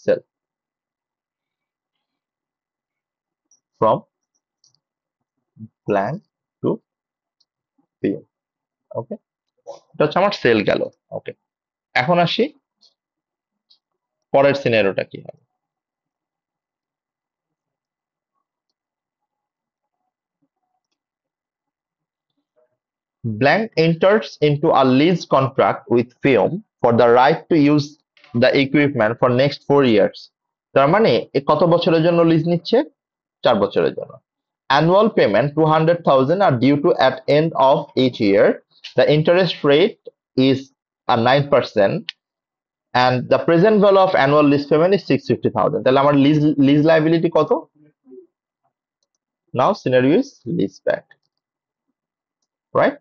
sale from plan to PM. Okay, এটা হচ্ছে আমার সেল গেল। ওকে, এখন আসি পরের সিনারিওটা কি হবে। Blank enters into a lease contract with FIOM for the right to use the equipment for next 4 years. তার মানে এ কত বছরের জন্য লিজ নিচ্ছে? 4 বছরের জন্য। Annual payment 200,000 are due to at end of each year. The interest rate is a 9% and the present value of annual lease payment is 650,000. তাহলে আমার লিজ লাইবিলিটি কত? Now scenario is lease back, right?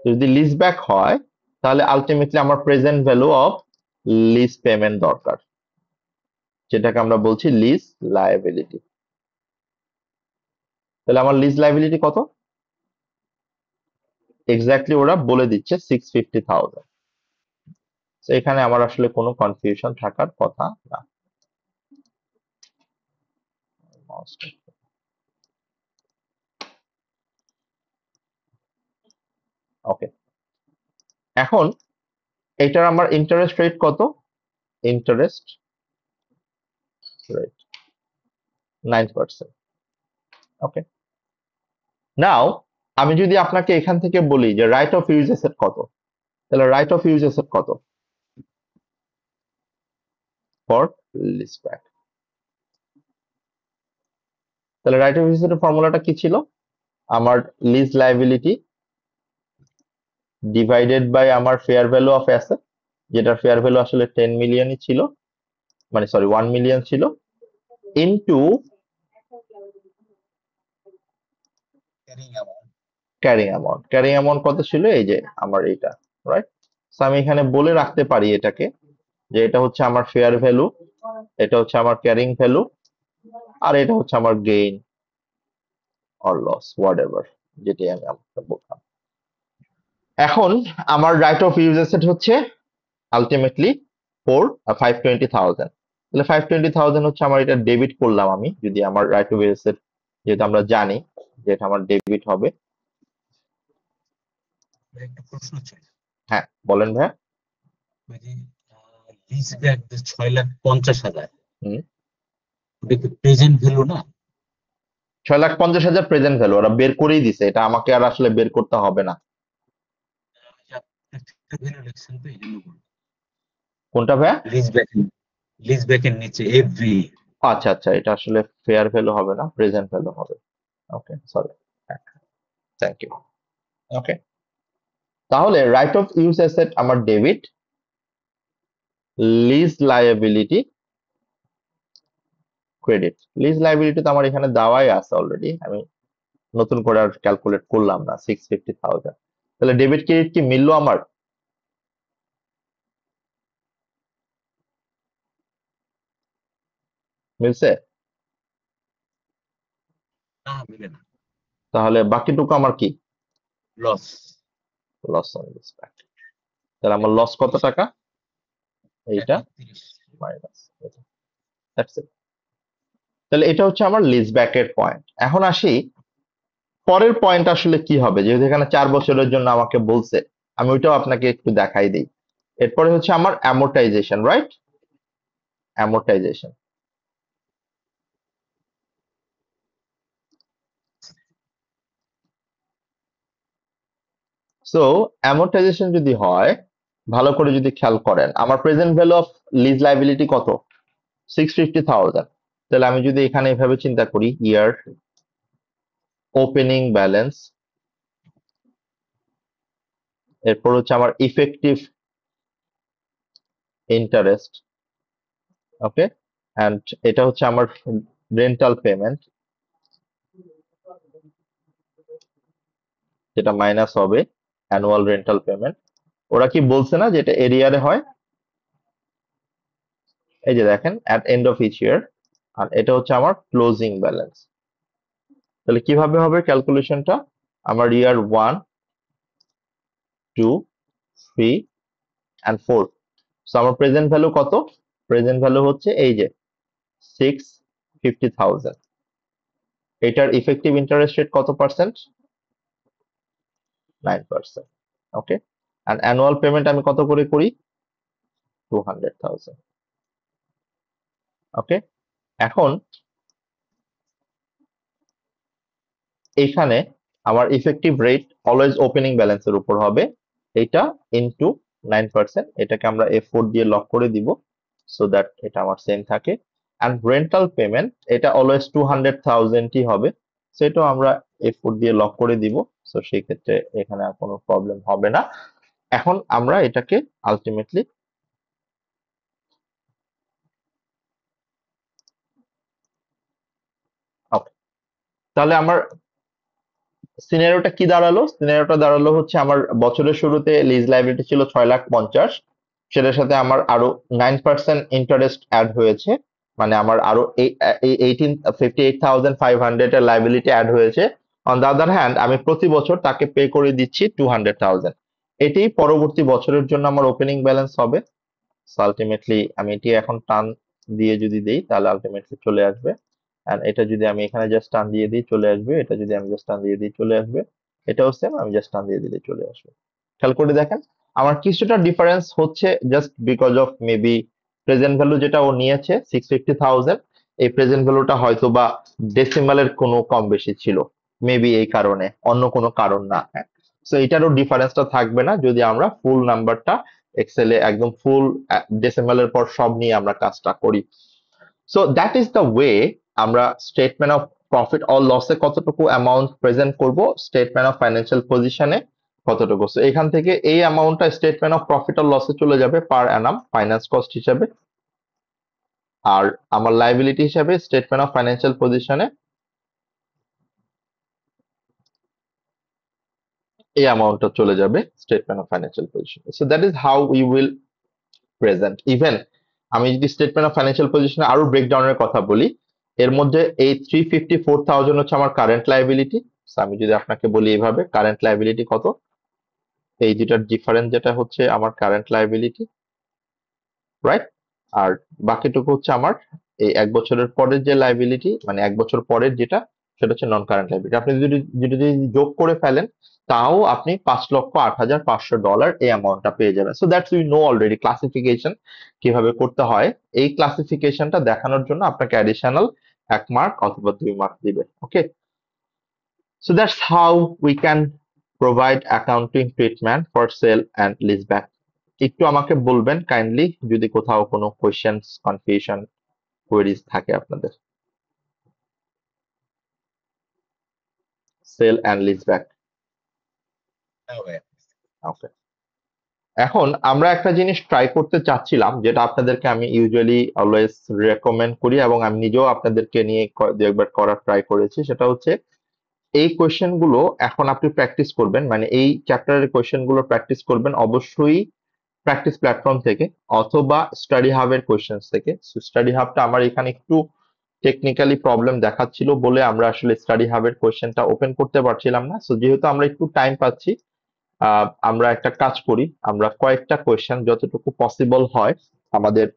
যদি lease back হয় তাহলে ultimately আমার present value of lease payment দরকার, যেটাকে আমরা বলছি লিজ লায়াবিলিটি। তাহলে আমার লিজ লায়াবিলিটি কত? এক্স্যাক্টলি ওরা বলে দিচ্ছে 650,000। তো এখানে আমার আসলে কোনো কনফিউশন থাকার কথা না। ওকে, এখন এটার আমার ইন্টারেস্ট রেট কত? Interest rate 9%। ওকে, নাও আমি যদি আপনাকে এখান থেকে বলি যে রাইট অফ ইউজ অ্যাসেট কত, তাহলে রাইট অফ ইউজ অ্যাসেট কত ফর লিজ ব্যাক? তাহলে রাইট অফ ইউজ এর ফর্মুলাটা কি ছিল? আমার লিজ লায়াবিলিটি ডিভাইডেড বাই আমার ফেয়ার ভ্যালু অফ অ্যাসেট, যেটার ফেয়ার ভ্যালু আসলে 10 মিলিয়নই ছিল, মানে সরি 1 মিলিয়ন ছিল, into carrying amount. Carrying amount কত ছিল? এই যে আমার এইটা, রাইট? সো আমি এখানে বলে রাখতে পারি এটাকে যে এটা হচ্ছে আমার ফেয়ার ভ্যালু, এটা হচ্ছে আমার ক্যারিং ভ্যালু, আর এটা হচ্ছে আমার গেইন অর লস হোয়াটএভার, যেটাই আমি আপনাকে বললাম। এখন আমার রাইট অফ ইউজ অ্যাসেট হচ্ছে আলটিমেটলি 520,000। তাহলে 520,000 হচ্ছে আমার এটা ডেবিট করলাম আমি, যদি আমার রাইট অফ ইউজ অ্যাসেট, যেহেতু আমরা জানি যে এটা আমার ডেবিট হবে। একটা প্রশ্ন ছিল। হ্যাঁ বলেন ভাইয়া। লিজ ব্যাক 6,50,000, হুম, ওটা কি প্রেজেন্ট ভ্যালু না? 6,50,000 প্রেজেন্ট ভ্যালু ওরা বের করেই দিছে, এটা আমাকে আর আসলে বের করতে হবে না। ভ্যালু লিখছেন তো এই জন্য বললাম। কোনটা ভাইয়া? লিজ ব্যাকের নিচে এফভি। আচ্ছা আচ্ছা, এটা আসলে ফেয়ার ভ্যালু হবে না, প্রেজেন্ট ভ্যালু হবে। Okay, sorry, thank you. Okay, তাহলে রাইট অফ ইউজ অ্যাসেট আমার ডেবিট, lease liability credit. Lease liability তো আমার এখানে দেওয়াই আছে অলরেডি, আমি নতুন করে আর ক্যালকুলেট করলাম না। 650,000, তাহলে ডেবিট ক্রেডিট কি মিললো আমার? মিলছে? না, মিলে না, তাহলে বাকিটুকু আমার কি? Loss. Loss on lease back. তাহলে আমার লস কত টাকা? এইটা 130। মাইনাস এটা, দ্যাটস ইট। তাহলে এটা হচ্ছে আমার লিজ ব্যাকের পয়েন্ট। এখন আসি পরের পয়েন্ট আসলে কি হবে, যেহেতু এখানে 4 বছরের জন্য আমাকে বলছে, আমি ওইটাও আপনাকে একটু দেখাই দিই। এরপরে হচ্ছে আমার amortisation, right? Amortisation. So amortisation যদি হয়, ভালো করে যদি খেয়াল করেন, আমার present value of lease liability কত? 650,000। তাহলে আমি যদি এখানে এভাবে চিন্তা করি, ইয়ার ওপেনিং ব্যালেন্স, এরপর হচ্ছে আমার ইফেক্টিভ ইন্টারেস্ট, ওকে, এন্ড এটা হচ্ছে আমার রেন্টাল পেমেন্ট, যেটা মাইনাস হবে অ্যানুয়াল রেন্টাল পেমেন্ট। ওরা কি বলছে না যে এটা এরিয়ারে হয়? এই যে দেখেন, at end of each year. আর এটা হচ্ছে আমার ক্লোজিং ব্যালেন্স। তাহলে কিভাবে হবে ক্যালকুলেশনটা? আমার ইয়ার 1, 2, 3 and 4। সো আমার প্রেজেন্ট ভ্যালু কত? প্রেজেন্ট ভ্যালু হচ্ছে এই যে 650,000। এটার ইফেক্টিভ ইন্টারেস্ট রেট কত পার্সেন্ট? 9%। ওকে, এন্ড অ্যানুয়াল পেমেন্ট আমি কত করে করি? 200,000। ওকে, এখন এখানে আমার ইফেক্টিভ রেট অলওয়েজ ওপেনিং ব্যালেন্সের উপর হবে, এটা ইনটু 9%। এটাকে আমরা F4 দিয়ে লক করে দিব, সো দ্যাট এটা আমার সেম থাকে। এন্ড রেন্টাল পেমেন্ট, এটা অলওয়েজ 200,000ই হবে, সো এটাও আমরা F4 দিয়ে লক করে দিব। সো সেই ক্ষেত্রে এখানে আর কোনো প্রবলেম হবে না। এখন আমরা এটাকে আলটিমেটলি ওকে, তাহলে আমার সিনারিওটা কি দাঁড়ালো? সিনারিওটা দাঁড়ালো হচ্ছে আমার বছরের শুরুতে লিজ লাইবিলিটি ছিল 6,50,000, সেটার সাথে আমার আরো 9% ইন্টারেস্ট অ্যাড হয়েছে, মানে আমার আরো 58,500 এর লাইবিলিটি অ্যাড হয়েছে। অন দ্য আদার হ্যান্ড আমি প্রতি বছর তাকে পে করে দিচ্ছি 200,000। এটি পরবর্তী বছরের জন্য আমার ওপেনিং ব্যালেন্স হবে। আলটিমেটলি আমি এটি এখন টান দিয়ে যদি দেই, তাহলে আলটিমেটলি চলে আসবে। আর এটা যদি আমি এখানে জাস্ট টান দিয়ে দিই, চলে আসবে। এটা যদি আমি জাস্ট টান দিয়ে দিই, চলে আসবে। এটাও সেম, আমি জাস্ট টান দিয়ে দিলে চলে আসবে। খেয়াল করে দেখেন, আমার কিছুটা ডিফারেন্স হচ্ছে just because of maybe present value যেটা ও নিয়েছে 650,000, এই প্রেজেন্ট ভ্যালুটা হয়তো বা ডেসিমালের কোনো কম বেশি ছিল, মেবি এই কারণে, অন্য কোনো কারণ না। হ্যাঁ, সো এটারও ডিফারেন্সটা থাকবে না যদি আমরা ফুল নাম্বারটা এক্সেলে একদম ফুল ডেসিমালের পর সব নিয়ে আমরা কাজটা করি। So that is the way আমরা স্টেটমেন্ট অফ প্রফিট অর লসে কতটুকু অ্যামাউন্ট প্রেজেন্ট করব, স্টেটমেন্ট অফ ফাইন্যান্সিয়াল পজিশনে কতটুকু। সো এখান থেকে এই অ্যামাউন্টটা স্টেটমেন্ট অফ প্রফিট অর লসে চলে যাবে পার অ্যানাম ফাইন্যান্স কস্ট হিসাবে, আর আমার লাইবিলিটি হিসাবে স্টেটমেন্ট অফ ফাইন্যান্সিয়াল পজিশনে এই অ্যামাউন্টটা চলে যাবে statement of financial position. So that is how we will present. Even আমি যদি স্টেটমেন্ট অফ ফাইন্যান্সিয়াল পজিশনে আরো ব্রেকডাউনের কথা বলি, এর মধ্যে এই 354,000 হচ্ছে আমার কারেন্ট লাইবিলিটি। আমি যদি আপনাকে বলি এইভাবে, কারেন্ট লাইবিলিটি কত, এই দুটার ডিফারেন্স যেটা হচ্ছে আমার কারেন্ট লাইবিলিটি, রাইট? আর বাকিটুকু হচ্ছে আমার এই 1 বছরের পরের যে লাইবিলিটি, মানে 1 বছর পরের যেটা, সেটা হচ্ছে নন কারেন্ট লাইবিলিটি। আপনি যদি যোগ করে ফেলেন, তাও আপনি $5,08,500 এই অ্যামাউন্টটা পেয়ে যাবেন। So that's we know already classification কিভাবে করতে হয়। এই ক্লাসিফিকেশনটা দেখানোর জন্য আপনাকে অ্যাডিশনাল 1 মার্ক অথবা 2 মার্ক দিবে। Okay, so that's how we can provide accounting treatment for sale and leaseback. একটু আমাকে বলবেন কাইন্ডলি যদি কোথাও কোনো কোয়েশ্চেন্স, কনফিউশন, কোয়েরিজ থাকে আপনাদের। Sell and লিজব্যাক। ওকে, এখন আমরা একটা জিনিস ট্রাই করতে চাচ্ছিলাম, যেটা আপনাদেরকে আমি ইউজুয়ালি অলওয়েজ রেকমেন্ড করি এবং আমি নিজেও আপনাদেরকে নিয়ে দু একবার করার ট্রাই করেছি। সেটা হচ্ছে এই কোয়েশ্চেন গুলো এখন আপনি প্র্যাকটিস করবেন, মানে এই চ্যাপ্টারের কোয়েশ্চেন গুলো প্র্যাকটিস করবেন অবশ্যই প্র্যাকটিস প্ল্যাটফর্ম থেকে অথবা স্টাডি হাবের কোয়েশ্চেন্স থেকে। স্টাডি হাবটা আমার এখানে একটু টেকনিক্যালি প্রবলেম দেখাচ্ছিল বলে আমরা আসলে স্টাডি হাবের কোয়েশ্চেনটা ওপেন করতে পারছিলাম না। সো যেহেতু আমরা একটু টাইম পাচ্ছি, আমরা একটা কাজ করি, আমরা কয়েকটা কোয়েশ্চেন যতটুকু পসিবল হয় আমাদের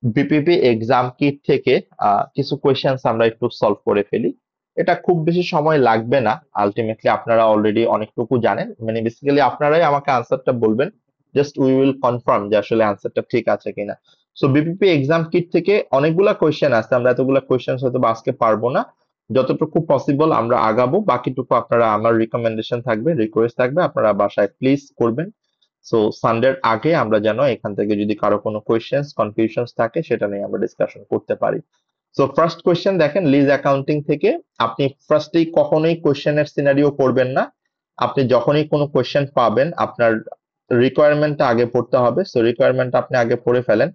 বিপিপি এক্সাম কিট থেকে কিছু কোয়েশ্চেন্স আমরা একটু সলভ করে ফেলি। এটা খুব বেশি সময় লাগবে না, আলটিমেটলি আপনারা অলরেডি অনেকটুকু জানেন, মানে বেসিক্যালি আপনারাই আমাকে আনসারটা বলবেন, জাস্ট উই উইল কনফার্ম যে আসলে আনসারটা ঠিক আছে কিনা। সো বিপিপি এক্সাম কিট থেকে অনেকগুলা কোয়েশ্চেন আছে, আমরা এতগুলা কোয়েশ্চেন হয়তো বা আজকে পারবো না, যতটুকু পসিবল আমরা আগাবো, বাকিটুকু আপনারা, আমার রিকমেন্ডেশন থাকবে, রিকোয়েস্ট থাকবে, আপনারা বাসায় প্লিজ করবেন। সো সানডের আগে আমরা যেন এখান থেকে যদি কারো কোনো কোয়েশ্চেন্স, কনফিউশনস থাকে সেটা নিয়ে আমরা ডিসকাশন করতে পারি। সো ফার্স্ট কোয়েশ্চেন দেখেন, লিজ অ্যাকাউন্টিং থেকে আপনি ফার্স্টেই কখনোই কোয়েশ্চেনের সিনারিও করবেন না। আপনি যখনই কোনো কোয়েশ্চেন পাবেন আপনার রিকোয়ারমেন্টটা আগে পড়তে হবে। সো রিকোয়ারমেন্ট আপনি আগে পড়ে ফেলেন,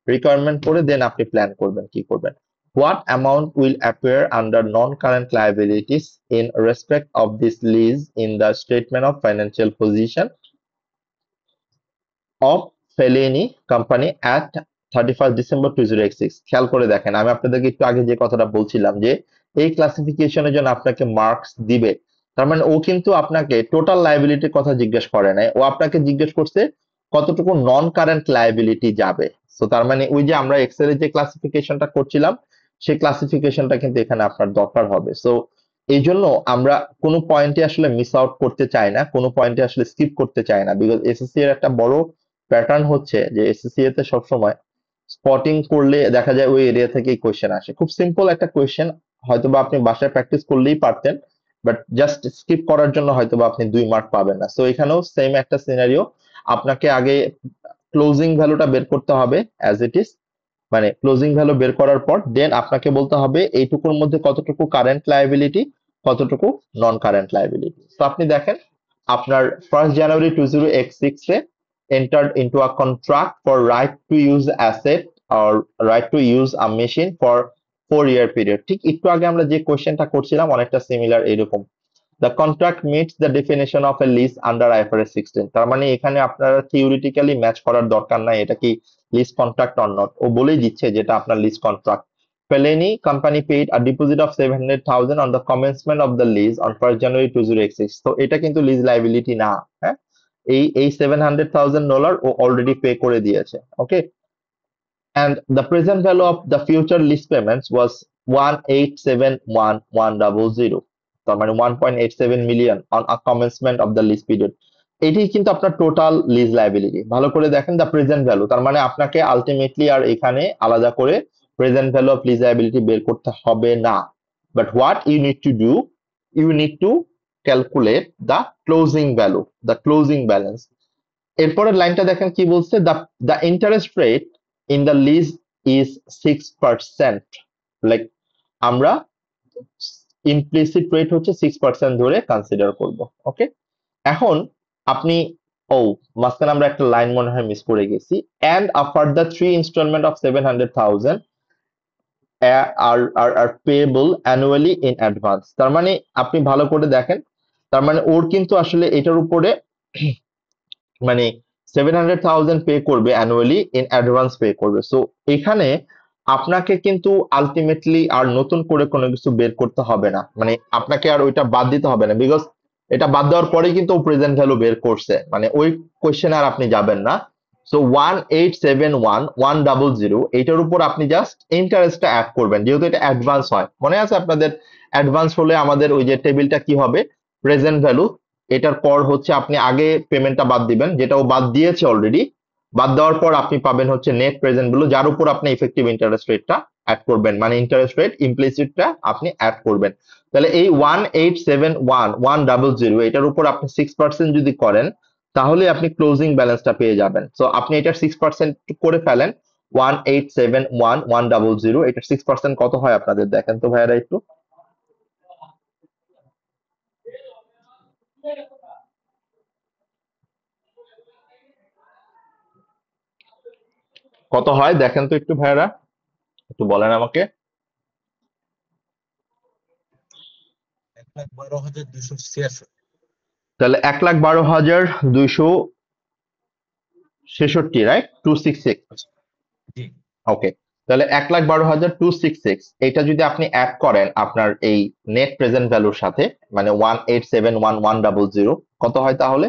রিকোয়ারমেন্ট পড়ে দেন আপনি প্ল্যান করবেন কি করবেন। What amount will appear under non-current liabilities in respect of this lease in the statement of financial position of Fellaini Company at 31st December 2006? খেয়াল করে দেখেন, আমি আপনাদেরকে একটু আগে যে কথাটা বলছিলাম যে এই ক্লাসিফিকেশনের জন্য আপনাকে মার্কস দিবে, তার মানে ও কিন্তু আপনাকে টোটাল লায়াবিলিটির কথা জিজ্ঞেস করে নাই, ও আপনাকে জিজ্ঞেস করছে কতটুকু নন কারেন্ট লায়াবিলিটি যাবে। সো তার মানে ওই যে আমরা এক্সেলে যে ক্লাসিফিকেশনটা করছিলাম সেই ক্লাসিফিকেশনটা কিন্তু এখানে আপনার দরকার হবে। সো এই জন্য আমরা কোনো পয়েন্টে আসলে মিস আউট করতে চাই না, কোনো পয়েন্টে আসলে স্কিপ করতে চাই না, বিকজ এসএসসি এর একটা বড় প্যাটার্ন হচ্ছে যে এসএসসি তে সবসময় স্পটিং করলে দেখা যায় ওই এরিয়া থেকেই কোয়েশ্চেন আসে। খুব সিম্পল একটা কোয়েশ্চেন, হয়তোবা আপনি বাসায় প্র্যাকটিস করলেই পারতেন, বাট জাস্ট স্কিপ করার জন্য হয়তোবা আপনি 2 মার্ক পাবেন না। সো এখানেও সেম একটা সিনারিও, আপনাকে আগে ক্লোজিং ভ্যালুটা বের করতে হবে অ্যাজ ইট ইজ, মানে ক্লোজিং ভ্যালু বের করার পর দেন আপনাকে বলতে হবে এইটুকুর মধ্যে কতটুকু কারেন্ট লায়াবিলিটি, কতটুকু নন কারেন্ট লায়াবিলিটি। তো আপনি দেখেন আপনার 1st January 2006 A entered into a contract for right to use asset or right to use a machine for 4-year period। ঠিক একটু আগে আমরা যে কোশ্চেনটা করছিলাম অনেকটা সিমিলার এরকম। The contract meets the definition of a lease under IFRS 16। তার মানে এখানে আপনারা থিওরিটিক্যালি ম্যাচ করার দরকার নাই এটা কি লিজ কন্ট্রাক্ট অর নট, ও বলেই দিচ্ছে যেটা আপনার lease contract. Fellaini Company paid a deposit of 700,000 on the commencement of the lease on 1st January 2006। তো এটা কিন্তু লিজ লায়াবিলিটি না, হ্যাঁ, এই $700,000 ও অলরেডি পে করে দিয়েছে। ওকে, and the present value of the future lease payments was 1871100, তার মানে 1.87 million on a commencement of the lease period। এটি কিন্তু আপনার টোটাল লিজ লায়াবিলিটি। ভালো করে দেখেন দ্য প্রেজেন্ট ভ্যালু, তার মানে আপনাকে আলটিমেটলি আর এখানে আলাদা করে present value of lease liability বের করতে হবে না, but what you need to do, you need to calculate the closing value, the closing balance. এরপরের লাইনটা দেখেন কি বলছে, the interest rate in the lease is 6%। Like আমরা ইমপ্লিসিট রেট হচ্ছে 6% ধরে কনসিডার করব। ওকে, এখন আপনি মাঝখানে আমরা একটা লাইন মনে হয় মিস করে গেছি, and a further 3 installment of 700,000 are payable annually in advance। তার মানে আপনি ভালো করে দেখেন, তার মানে ওর কিন্তু আসলে এটার উপরে মানে 700,000 পে করবে অ্যানুয়ালি, ইন অ্যাডভান্স পে করবে। সো এখানে আপনাকে কিন্তু আলটিমেটলি আর নতুন করে কোনো কিছু বের করতে হবে না, মানে আপনাকে আর ওইটা বাদ দিতে হবে না, বিকজ এটা বাদ দেওয়ার পরেই কিন্তু প্রেজেন্ট ভ্যালু বের করছে, মানে ওই কোয়েশ্চেন আর আপনি যাবেন না। সো 1871100 এইটার উপর আপনি জাস্ট ইন্টারেস্টটা অ্যাড করবেন, যেহেতু এটা অ্যাডভান্স হয়। মনে আছে আপনাদের অ্যাডভান্স হলে আমাদের ওই যে টেবিলটা কি হবে, প্রেজেন্ট ভ্যালু, এটার পর হচ্ছে আপনি আগে পেমেন্টটা বাদ দিবেন, যেটা ও বাদ দিয়েছে অলরেডি, বাদ দেওয়ার পর আপনি পাবেন হচ্ছে নেট প্রেজেন্ট ভ্যালু, যার উপর আপনি ইফেক্টিভ ইন্টারেস্ট রেটটা অ্যাড করবেন, মানে ইন্টারেস্ট রেট ইমপ্লিসিটটা আপনি অ্যাড করবেন। তাহলে এই 1871100 এটার উপর আপনি 6% যদি করেন তাহলে আপনি ক্লোজিং ব্যালেন্সটা পেয়ে যাবেন। সো আপনি এটার 6% করে ফেলেন, 1871100, এটার 6% কত হয় আপনাদের দেখেন তো ভাইয়ারা একটু। কত হয় দেখেন তো একটু ভাইয়ারা, একটু বলেন আমাকে। 1,12,266। তাহলে 1,12,266, রাইট, 266। জি ওকে, তাহলে 1,12,266 এটা যদি আপনি অ্যাড করেন আপনার এই নেট প্রেজেন্ট ভ্যালুর সাথে, মানে 1871100, কত হয় তাহলে?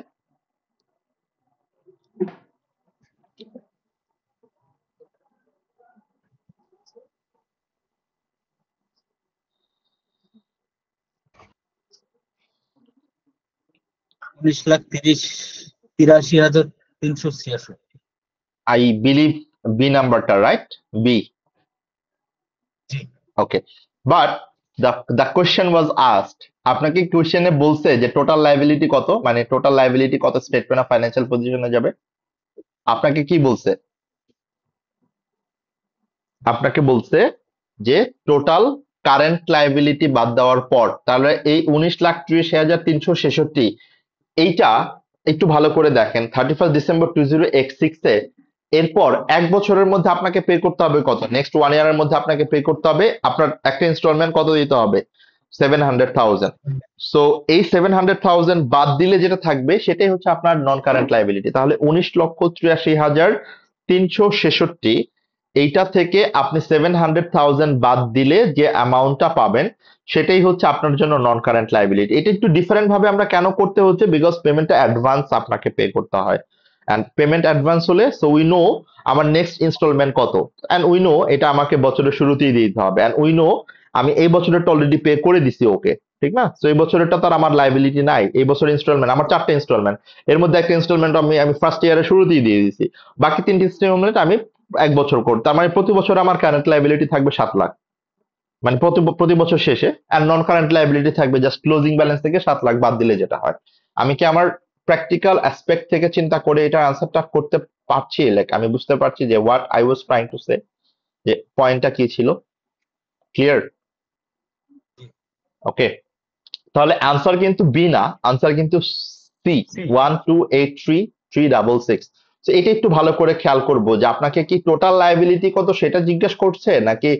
$19,83,83,366। আই বিলিভ বি নাম্বারটা রাইট, বি। জি okay, but the question was asked, আপনাকে কোয়েশ্চেনে বলছে যে টোটাল লাইবিলিটি কত, মানে টোটাল লাইবিলিটি কত স্টেটমেন্ট অফ ফাইন্যান্সিয়াল পজিশনে যাবে। আপনাকে কি বলছে? আপনাকে বলছে যে টোটাল কারেন্ট লাইবিলিটি বাদ দেওয়ার পর, তাহলে এই 19,30,366 এইটা একটু ভালো করে দেখেন, 31 ডিসেম্বর 2026 এ এরপর এক বছরের মধ্যে আপনাকে পে করতে হবে কত, নেক্সট 1 ইয়ারের মধ্যে আপনাকে পে করতে হবে আপনার একটা ইনস্টলমেন্ট কত দিতে হবে, 700,000। সো এই 700,000 বাদ দিলে যেটা থাকবে সেটাই হচ্ছে আপনার নন কারেন্ট লাইবিলিটি। তাহলে 19,83,366, এইটা থেকে আপনি 700,000 বাদ দিলে যে অ্যামাউন্টটা পাবেন সেটাই হচ্ছে আপনার জন্য নন কারেন্ট লাইবিলিটি। এটা একটু ডিফারেন্ট ভাবে আমরা কেন করতে হচ্ছে, বিকজ পেমেন্টটা অ্যাডভান্স আপনাকে পে করতে হয়, এন্ড পেমেন্ট অ্যাডভান্স হলে সো উই নো আমার নেক্সট ইনস্টলমেন্ট কত, এন্ড উই নো এটা আমাকে বছরের শুরুতেই দিতে হবে, এন্ড উই নো আমি এই বছরেরটা অলরেডি পে করে দিছি ওকে, ঠিক না? তো এই বছরেরটা তো আর আমার লাইবিলিটি নাই, এই বছর ইনস্টলমেন্ট আমার 4টা ইনস্টলমেন্ট, এর মধ্যে একটা ইনস্টলমেন্ট আমি আমি ফার্স্ট ইয়ারের শুরুতেই দিয়ে দিছি, বাকি 3টি ইনস্টলমেন্ট আমি এক বছর করতে, তার মানে প্রতি বছর আমার কারেন্ট লাইবিলিটি থাকবে 7 লাখ, মানে প্রতি প্রতি বছর শেষে, আর নন কারেন্ট লাইবিলিটি থাকবে জাস্ট ক্লোজিং ব্যালেন্স থেকে 7 লাখ বাদ দিলে যেটা হয়। আমি কি আমার প্র্যাকটিক্যাল অ্যাসপেক্ট থেকে চিন্তা করে এটার আনসারটা করতে পারছি? লাইক আমি বুঝতে পারছি যে what I was trying to say, যে পয়েন্টটা কি ছিল, ক্লিয়ার? ওকে, তাহলে আনসার কিন্তু বি না, আনসার কিন্তু সি, 1283366। তো এটা একটু ভালো করে খেয়াল করব যে আপনাকে কি টোটাল লাইবিলিটি কত সেটা জিজ্ঞেস করছে নাকি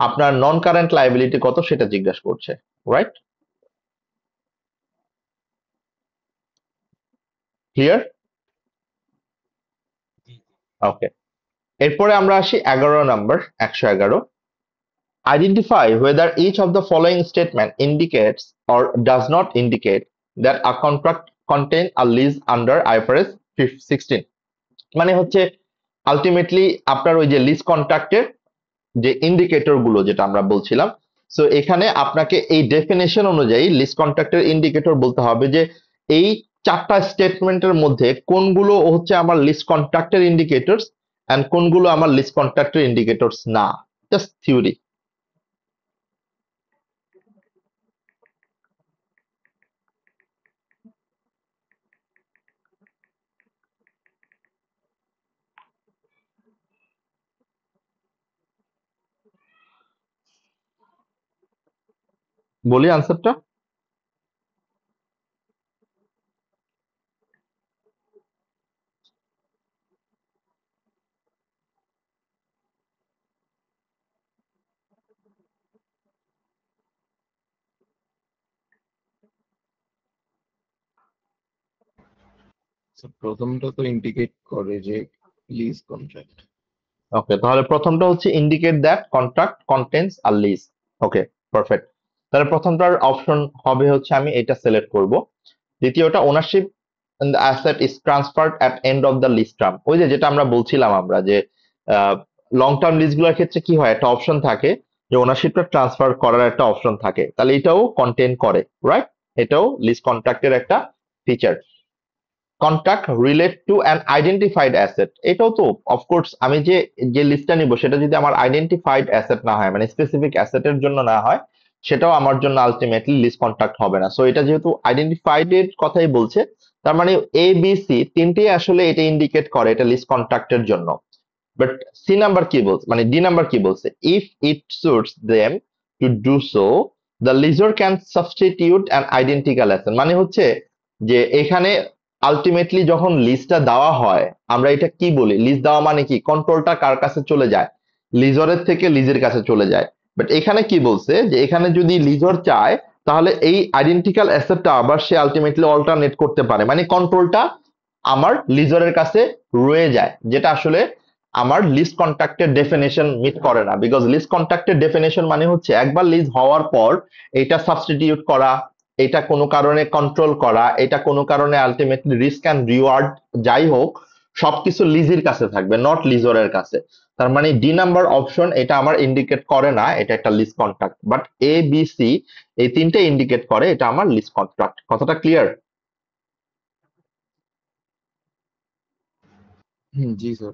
আপনার নন কারেন্ট লাইবিলিটি কত সেটা জিজ্ঞেস করছে, রাইট? ক্লিয়ার? জি ওকে, এরপরে আমরা আসি 11 number, 111। Identify whether each of the following statement indicates or does not indicate that a contract contain a lease under IFRS 16। মানে হচ্ছে আলটিমেটলি আপনার ওই যে লিজ কন্ট্রাক্টের যে ইন্ডিকেটর গুলো যেটা আমরা বলছিলাম, সো এখানে আপনাকে এই ডেফিনেশন অনুযায়ী লিজ কন্ট্রাক্টের ইন্ডিকেটর বলতে হবে যে এই 4টা স্টেটমেন্টের মধ্যে কোনগুলো হচ্ছে আমার লিজ কন্ট্রাক্টের ইন্ডিকেটরস এন্ড কোনগুলো আমার লিজ কন্ট্রাক্টের ইন্ডিকেটরস না, জাস্ট থিওরি। বলি আনসারটা। প্রথমটা তো ইন্ডিকেট করে যে লিজ কন্ট্রাক্ট। ওকে, তাহলে প্রথমটা হচ্ছে indicate that contract contains a lease. Okay, perfect. তাহলে প্রথমটার অপশন হবে হচ্ছে আমি এটা সিলেক্ট করব। দ্বিতীয়টা ownership and the asset is transferred at end of the lease term, ওই যে যেটা আমরা বলছিলাম আমরা যে লং টার্ম লিজ গুলোর ক্ষেত্রে কি হয়, একটা অপশন থাকে যে ওনারশিপটা ট্রান্সফার করার একটা অপশন থাকে, তাহলে এটাও কন্টেন করে, রাইট? এটাও লিজ কন্ট্রাক্টের একটা feature. Contract relate to an identified asset, এটাও তো অফকোর্স আমি যে যে লিস্টটা নিব সেটা যদি আমার আইডেন্টিফাইড অ্যাসেট না হয়, মানে স্পেসিফিক অ্যাসেটের জন্য না হয়, সেটাও আমার জন্য আলটিমেটলি লিস্ট কন্ট্রাক্ট হবে না। সো এটা যেহেতু আইডেন্টিফাইড এর কথাই বলছে, তার মানে এ বি সি তিনটেই আসলে এটা ইন্ডিকেট করে এটা লিস্ট কন্ট্রাক্টের জন্য। বাট সি নাম্বার কি বলছে, মানে ডি নাম্বার কি বলছে, if it suits them to do so the lessor can substitute an identical asset, মানে হচ্ছে যে এখানে আলটিমেটলি যখন লিস্টটা দেওয়া হয়, আমরা এটা কি বলি, লিস্ট দেওয়া মানে কি, কন্ট্রোলটা কার কাছে চলে যায়, লিজরের থেকে লিজের কাছে চলে যায়। বাট এখানে কি বলছে যে এখানে যদি লিজর চায় তাহলে এই আইডেন্টিক্যাল অ্যাসেটটা আবার সে আলটিমেটলি অল্টারনেট করতে পারে, মানে কন্ট্রোলটা আমার লিজরের কাছে রয়ে যায়, যেটা আসলে আমার লিস্ট কন্ট্রাক্টের ডেফিনেশন মিট করে না। বিকজ লিস্ট কন্ট্রাক্টের ডেফিনেশন মানে হচ্ছে একবার লিজ হওয়ার পর এটা সাবস্টিটিউট করা, এটা কোনো কারণে কন্ট্রোল করা, এটা কোনো কারণে আলটিমেটলি রিস্ক অ্যান্ড রিওয়ার্ড যাই হোক সবকিছু লিজের কাছে থাকবে, নট লিজরের কাছে। তার মানে ডি নাম্বার অপশন এটা আমার ইন্ডিকেট করে না এটা একটা lease contract, but A B C এই তিনটে ইন্ডিকেট করে এটা আমার লিস্ট কন্ট্রাক্ট। কথাটা ক্লিয়ার? জি স্যার।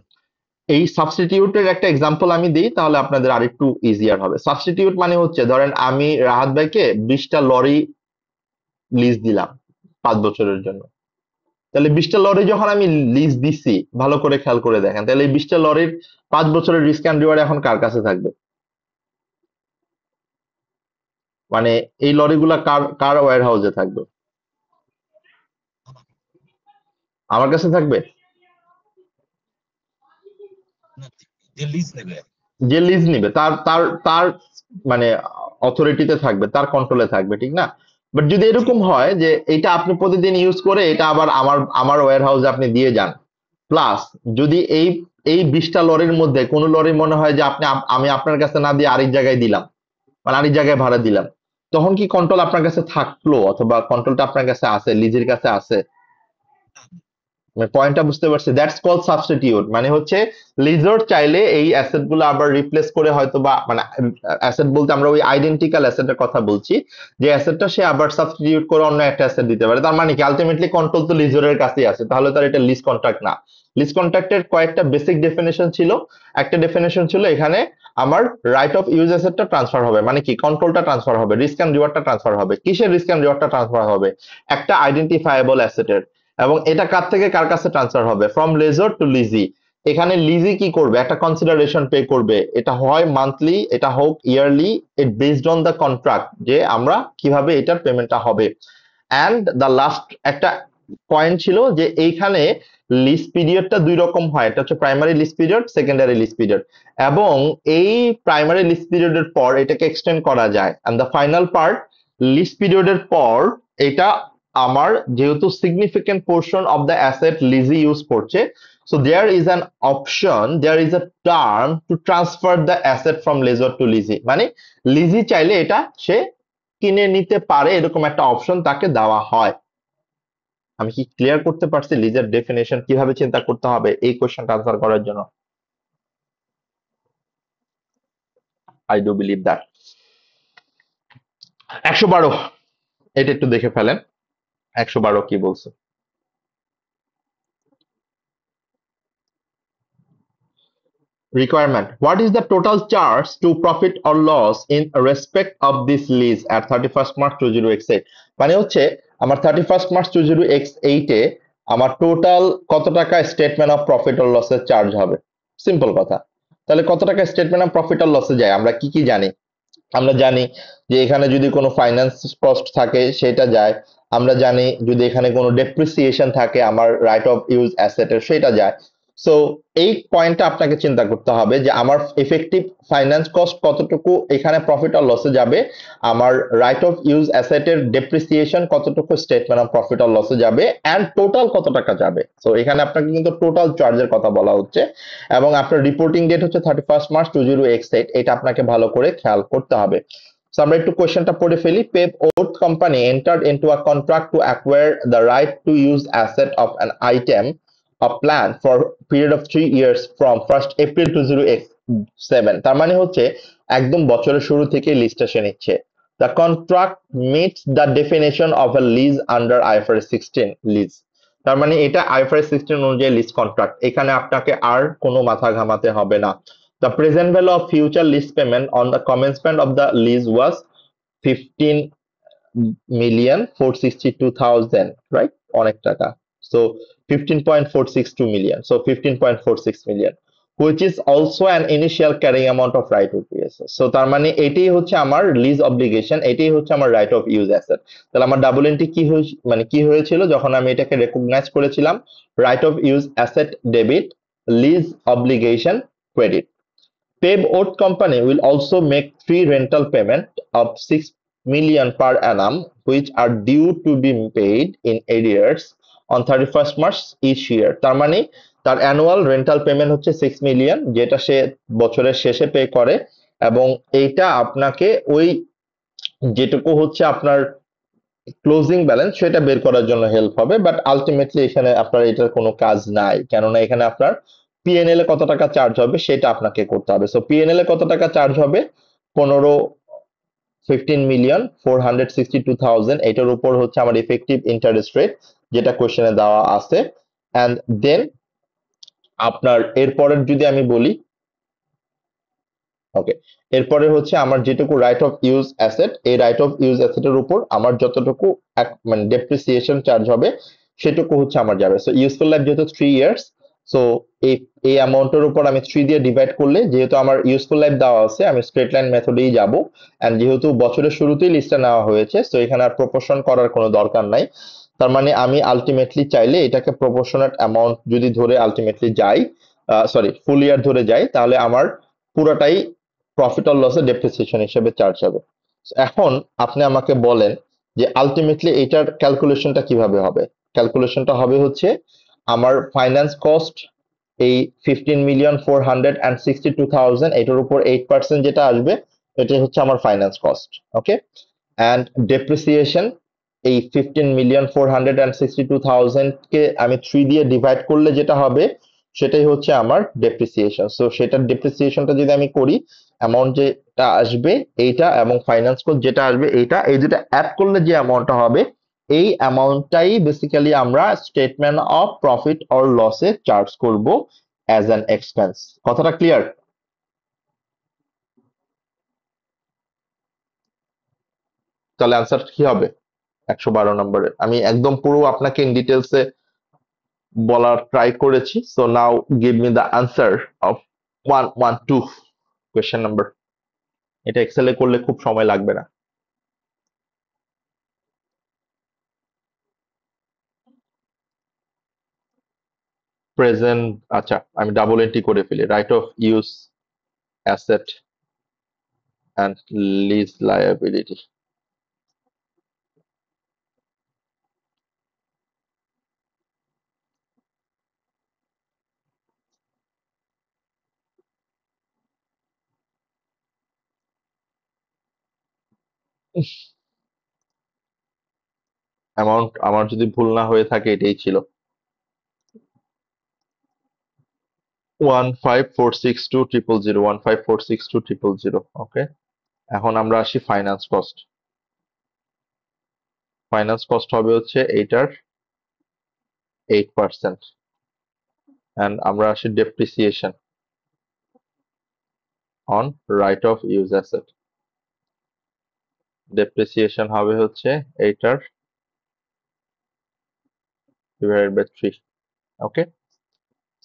এই সাবস্টিটিউটের একটা এক্সাম্পল আমি দিই তাহলে আপনাদের আরেকটু ইজিয়ার হবে। সাবস্টিটিউট মানে হচ্ছে ধরেন আমি রাহাত ভাইকে 20টা লরি লিজ দিলাম 5 বছরের জন্য, তাহলে 20টা লরি যখন আমি লিজ দিছি, ভালো করে খেয়াল করে দেখেন, তাহলে এই 20টা লরির 5 বছরের রিস্ক অ্যান্ড রিওয়ার্ড এখন কার কাছে থাকবে, মানে এই লরিগুলা কার কার ওয়্যার হাউসে থাকবে, আমার কাছে থাকবে, যে লিজ নেবে। যে লিজ নিবে তার তার তার মানে অথরিটিতে থাকবে, তার কন্ট্রোলে থাকবে, ঠিক না? বাট যদি এরকম হয় যে এটা আপনি প্রতিদিন ইউজ করে এটা আবার আমার আমার ওয়্যার হাউসে আপনি দিয়ে যান, প্লাস যদি এই এই 20টা লরির মধ্যে কোন লরি মনে হয় যে আপনি আমি আপনার কাছে না দিয়ে আরেক জায়গায় দিলাম, মানে আরেক জায়গায় ভাড়া দিলাম, তখন কি কন্ট্রোল আপনার কাছে থাকলো অথবা কন্ট্রোলটা আপনার কাছে আছে, লিজের কাছে আছে? পয়েন্টটা বুঝতে পারছি? দ্যাটস কল সাবস্টিটিউট, মানে হচ্ছে লিজর চাইলে এই অ্যাসেট গুলো আবার রিপ্লেস করে হয়তো বা, মানে অ্যাসেট বলতে আমরা ওই আইডেন্টিক্যাল অ্যাসেটের কথা বলছি, যে অ্যাসেটটা সে আবার সাবস্টিটিউট করে অন্য একটা অ্যাসেট দিতে পারে। তার মানে কি আলটিমেটলি কন্ট্রোল তো লিজরের কাছেই আছে, তাহলে তার এটা লিজ কন্ট্রাক্ট না। লিজ কন্ট্রাক্টের কয়েকটা বেসিক ডেফিনেশন ছিল, একটা ডেফিনেশন ছিল এখানে আমার রাইট অফ ইউজ অ্যাসেটটা ট্রান্সফার হবে, মানে কি কন্ট্রোলটা ট্রান্সফার হবে, রিস্ক এন্ড রিওয়ার্ডটা ট্রান্সফার হবে। কিসের রিস্ক এন্ড রিওয়ার্ডটা ট্রান্সফার হবে? একটা আইডেন্টিফায়াবল অ্যাসেটের। এবং এটা কার থেকে কার কাছে ট্রান্সফার হবে? From lessor to lessee. এখানে লিজি কি করবে? একটা কনসিডারেশন পে করবে, এটা হয় মান্থলি, এটা হোক yearly, it based on the contract, যে আমরা কিভাবে এটার পেমেন্টটা হবে। অ্যান্ড দ্য লাস্ট একটা পয়েন্ট ছিল যে এইখানে লিজ পিরিয়ডটা দুই রকম হয়, এটা হচ্ছে primary lease period, secondary lease period, এবং এই প্রাইমারি লিজ পিরিয়ডের পর এটাকে এক্সটেন্ড করা যায়। And the final part, lease পিরিয়ডের পর এটা আমার যেহেতু significant portion of the asset lessee use করছে, so there is an option, there is a term to transfer the asset from lessor to lessee, মানে লিজি চাইলে এটা সে কিনে নিতে পারে, এরকম একটা অপশন তাকে দেওয়া হয়। আমি কি ক্লিয়ার করতে পারছি লিজের ডেফিনেশন কিভাবে চিন্তা করতে হবে এই কোশ্চেনটা আনসার করার জন্য? I do believe that. 112 এটা একটু দেখে ফেলেন, 112 কি বলছে। Requirement: what is the total charge to profit or loss in respect of this lease at 31st March 20x8? মানে হচ্ছে আমার 31st March 20x8 এ আমার টোটাল কত টাকা স্টেটমেন্ট অফ প্রফিট অর লসের চার্জ হবে? সিম্পল কথা। তাহলে কত টাকা স্টেটমেন্ট অফ প্রফিট অর লসে যায় আমরা কি কি জানি? আমরা জানি যে এখানে যদি কোনো ফাইন্যান্স কস্ট থাকে সেটা যায়, আমরা জানি যদি এখানে কোনো ডেপ্রিসিয়েশন থাকে আমার রাইট অফ ইউজ অ্যাসেটের সেটা যায়। সো এই পয়েন্টটা আপনাকে চিন্তা করতে হবে যে আমার এফেক্টিভ ফাইন্যান্স কস্ট কতটুকু এখানে প্রফিট আর লসে যাবে, আমার রাইট অফ ইউজ অ্যাসেটের ডেপ্রিসিয়েশন কতটুকু স্টেটমেন্ট অফ প্রফিট আর লসে যাবে, এন্ড টোটাল কত টাকা যাবে। সো এখানে আপনাকে কিন্তু টোটাল চার্জের কথা বলা হচ্ছে, এবং আপনার রিপোর্টিং ডেট হচ্ছে 31st March 20x8, এটা আপনাকে ভালো করে খেয়াল করতে হবে। So আমরা একটু কোশ্চেনটা পড়ে ফেলি। Pep Oath Company entered into a contract to acquire the right to use asset of an item a plan for period of 3 years from 1st April 2007। তার মানে হচ্ছে একদম বছরের শুরু থেকে লিজটা সে নিচ্ছে। The contract meets the definition of a lease under IFRS 16 lease। তার মানে এটা আইফআরএস 16 অনুযায়ী লিজ কন্ট্রাক্ট, এখানে আপনাকে আর কোনো মাথা ঘামাতে হবে না। The present value of future lease payment on the commencement of the lease was 15,462,000, right? অনেক টাকা। So 15.462 million. So 15.46 million, which is also an initial carrying amount of right of use. So তার মানে এটাই হচ্ছে আমার lease obligation, এটাই হচ্ছে আমার রাইট অফ ইউজ অ্যাসেট। তাহলে আমার ডাবল এন্ট্রি কি মানে কি হয়েছিল যখন আমি এটাকে রেকগনাইজ করেছিলাম? Right of use asset debit, lease obligation credit. Pave Oat Company will also make 3 rental payments of 6 million per annum, which are due to be paid in arrears on 31st March each year. তার মানে তার annual rental payment হচ্ছে 6 million, যেটা সে বছরের শেষে pay করে, এবং এইটা আপনাকে ওই যেটুকু হচ্ছে আপনার ক্লোজিং ব্যালেন্স সেটা বের করার জন্য হেল্প হবে। বাট আলটিমেটলি এখানে আপনার এটার কোনো কাজ নাই, কেননা এখানে আপনার পিএনএল এ কত টাকা চার্জ হবে সেটা আপনাকে করতে হবে। সো পিএনএল এ কত টাকা চার্জ হবে? 15,462,000, এটার উপর হচ্ছে আমার ইফেক্টিভ ইন্টারেস্ট রেট, যেটা কোশ্চেনে দেওয়া আছে। এন্ড দেন আপনার এরপরের যদি আমি বলি, ওকে, এরপরে হচ্ছে আমার যেটুকু রাইট অফ ইউজ অ্যাসেট, এই রাইট অফ ইউজ অ্যাসেটের উপর আমার যতটুকু মানে ডেপ্রিসিয়েশন চার্জ হবে সেটুকু হচ্ছে আমার যাবে। সো ইউজফুল লাইফ যেহেতু 3 ইয়ার্স, সো এই অ্যামাউন্টের উপর আমি 3 দিয়ে ডিভাইড করলে, যেহেতু আমার ইউজফুল লাইফ দেওয়া আছে, আমি স্ট্রেট লাইন মেথডেই যাব। এন্ড যেহেতু বছরের শুরুতেই লিস্টটা নেওয়া হয়েছে, সো এখানে আর প্রপোর্শন করার কোনো দরকার নাই। তার মানে আমি আলটিমেটলি চাইলে এটাকে প্রপোর্শনেট অ্যামাউন্ট যদি ধরে আলটিমেটলি যাই, সরি ফুল ইয়ার ধরে যাই, তাহলে আমার পুরোটাই প্রফিট অর লসে ডেপ্রিসিয়েশন হিসেবে চার্জ হবে। এখন আপনি আমাকে বলেন যে আলটিমেটলি এটার ক্যালকুলেশনটা কিভাবে হবে? ক্যালকুলেশনটা হবে হচ্ছে আমার ফাইন্যান্স কস্ট এই 15,462,000, এটার উপর 8% যেটা আসবে এটাই হচ্ছে আমার finance cost. Okay, and depreciation এই 15,462,000 কে আমি 3 দিয়ে ডিভাইড করলে যেটা হবে সেটাই হচ্ছে আমার ডেপ্রিসিয়েশন। সো সেটার ডেপ্রিসিয়েশনটা যদি আমি করি, অ্যামাউন্ট যেটা আসবে এইটা এবং ফাইন্যান্স কস্ট যেটা আসবে এইটা, এই দুটো অ্যাড করলে যে অ্যামাউন্টটা হবে, এই অ্যামাউন্টটাই বেসিক্যালি আমরা স্টেটমেন্ট অফ প্রফিট অর লসে চার্জ করব অ্যাজ অ্যান এক্সপেন্স। কথাটা ক্লিয়ার? তাহলে অ্যান্সার কি হবে 112 নম্বরে? আমি একদম পুরো আপনাকে ইন ডিটেলসে বলার ট্রাই করেছি। So now give me the answer of 112 question number. এটা এক্সেলে করলে খুব সময় লাগবে না। প্রেজেন্ট, আচ্ছা আমি ডাবল এন্ট্রি করে ফেলি। Right of use asset and lease liability. Amount আমার যদি ভুল না হয়ে থাকে এটাই ছিল 15,462,000, 15,462,000। ওকে, এখন আমরা আসি ফাইন্যান্স কস্ট। ফাইন্যান্স কস্ট হবে হচ্ছে এইটার 8%, এন্ড আমরা আসি depreciation on right of use asset. Depreciation হবে হচ্ছে এইটার divided by 3। Okay,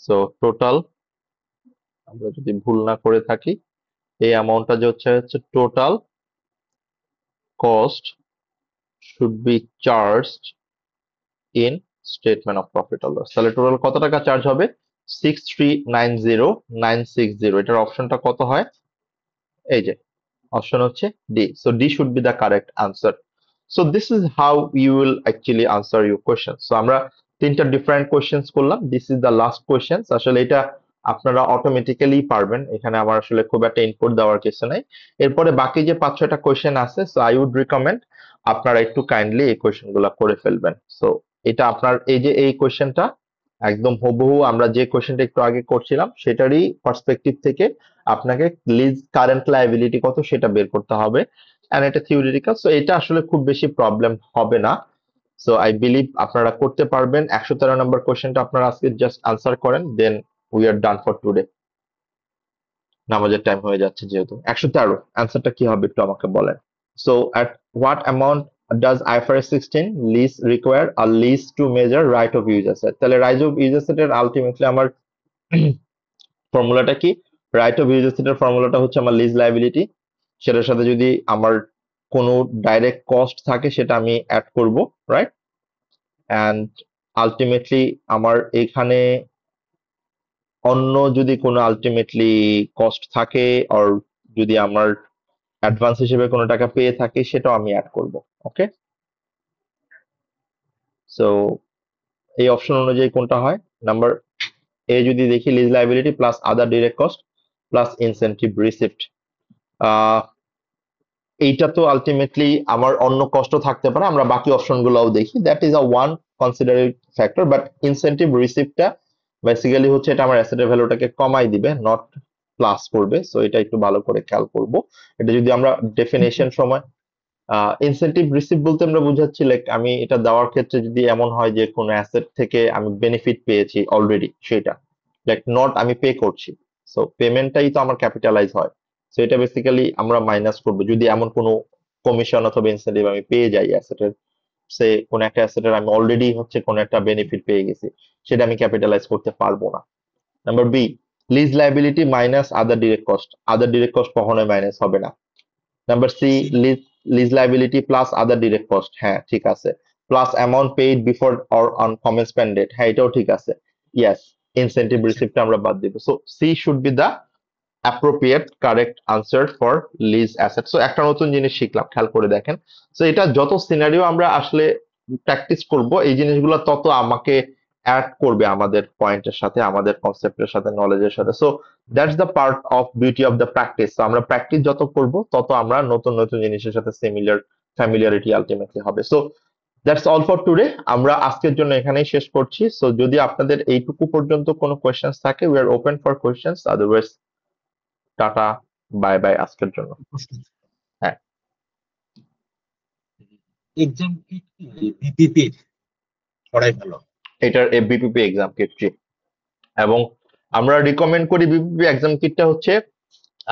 so total আমরা যদি ভুল না করে থাকি, এই অ্যামাউন্টটা যে হচ্ছে total cost should be charged in statement of profit or loss. তাহলে টোটাল কত টাকা চার্জ হবে? 6390960। এটার অপশনটা কত হয়? এই যে অপশন হচ্ছে D. So D should be the correct answer. So this is how you will actually answer your question. So আমরা 3টা ডিফারেন্ট কোয়েশ্চেন্স করলাম। This is the last question. আসলে এটা আপনারা অটোমেটিক্যালি পারবেন, এখানে আমার আসলে খুব একটা ইনপুট দেওয়ার কিছু নাই। এরপরে বাকি যে 5-6টা কোয়েশ্চেন আছে, সো আই উড রিকমেন্ড আপনারা একটু কাইন্ডলি এই কোয়েশ্চেন গুলা করে ফেলবেন। সো এটা আপনার এই যে এই কোয়েশ্চেনটা একদম হুবহু আমরা যে কোয়েশ্চেনটা একটু আগে করছিলাম সেটারই পার্সপেক্টিভ থেকে আপনাকে লিজ কারেন্ট লায়াবিলিটি কত সেটা বের করতে হবে, এন্ড এটা থিওরিটিক্যাল। সো এটা আসলে খুব বেশি প্রবলেম হবে না। সো আই বিলিভ আপনারা করতে পারবেন। 113 নম্বর কোশ্চেনটা আপনারা আজকে জাস্ট আনসার করেন, then we are done for today. নামাজের টাইম হয়ে যাচ্ছে যেহেতু। 113 অ্যান্সারটা কি হবে একটু আমাকে বলেন। So at what amount does IFRS 16 lease require a lease to measure right of use asset? তাহলে রাইট অফ ইউজ অ্যাসেট এর আলটিমেটলি আমার ফর্মুলাটা কি? রাইট অফ ইউজ অ্যাসেট এর ফর্মুলাটা হচ্ছে আমার লিজ লায়াবিলিটি, সেটার সাথে যদি আমার কোনো ডাইরেক্ট কস্ট থাকে সেটা আমি অ্যাড করব, রাইট? অ্যান্ড আলটিমেটলি আমার এখানে অন্য যদি কোনো আলটিমেটলি কস্ট থাকে আর যদি আমার অ্যাডভান্স হিসেবে কোনো টাকা পেয়ে থাকি সেটাও আমি অ্যাড করব। ওকে, সো এই অপশন অনুযায়ী কোনটা হয়? নাম্বার এ যদি দেখি, lease liability plus other direct cost plus incentive receipt. এইটা তো আলটিমেটলি আমার অন্য কষ্ট থাকতে পারে, আমরা বাকি অপশনগুলোও দেখি, that is a one considered factor. But incentive রিসিপ্টটা বেসিক্যালি হচ্ছে এটা আমার অ্যাসেটের ভ্যালুটাকে কমাই দিবে, নট প্লাস করবে। সো এটা একটু ভালো করে খেয়াল করব। এটা যদি আমরা ডেফিনেশন সময় ইনসেন্টিভ রিসিপ্ট বলতে আমরা বুঝাচ্ছি লাইক আমি এটা দেওয়ার ক্ষেত্রে যদি এমন হয় যে কোনো অ্যাসেট থেকে আমি বেনিফিট পেয়েছি অলরেডি, সেটা লাইক নট আমি পে করছি, সো পেমেন্টটাই তো আমার ক্যাপিটালাইজ হয়। সো এটা বেসিক্যালি আমরা মাইনাস করবো যদি এমন কোনো কমিশন অথবা ইনসেন্টিভ আমি পেয়ে যাই অ্যাসেটের, সে কোন একটা অ্যাসেটের আমি অলরেডি হচ্ছে কোন একটা বেনিফিট পেয়ে গেছি, সেটা আমি ক্যাপিটালাইজ করতে পারবো না। Number B, lease liability minus other direct cost. Other direct cost কখনোই মাইনাস হবে না। Number C, lease liability plus other direct cost, হ্যাঁ ঠিক আছে। Plus amount paid before or on commencement date, হ্যাঁ এটাও ঠিক আছে। ইয়েস, ইনসেন্টিভ রিসিপ্ট আমরা বাদ দিব। So C should be the appropriate correct answer for lease asset. So একটা নতুন জিনিস শিখলাম, খেয়াল করে দেখেন। সো এটা যত সিনারিও আমরা আসলে প্র্যাকটিস করব, এই জিনিসগুলো তত আমাকে অ্যাড করবে আমাদের পয়েন্টের সাথে, আমাদের কনসেপ্টের সাথে, নলেজের সাথে। So that's the part of beauty of the practice. আমরা প্র্যাকটিস যত করব তত আমরা নতুন নতুন জিনিসের সাথে ফ্যামিলিয়ারিটি আলটিমেটলি হবে। So that's all for today. আমরা আজকের জন্য এখানেই শেষ করছি। সো যদি আপনাদের এইটুকু পর্যন্ত কোনো কোয়েশ্চেন্স থাকে, we are open for questions, otherwise tata, bye bye আজকের জন্য। হ্যাঁ, এক্সাম কি বিপিপি পড়াই ভালো? এটার বিপিপি এক্সাম কিট, এবং আমরা রিকমেন্ড করি বিপিপি এক্সাম কিটটা হচ্ছে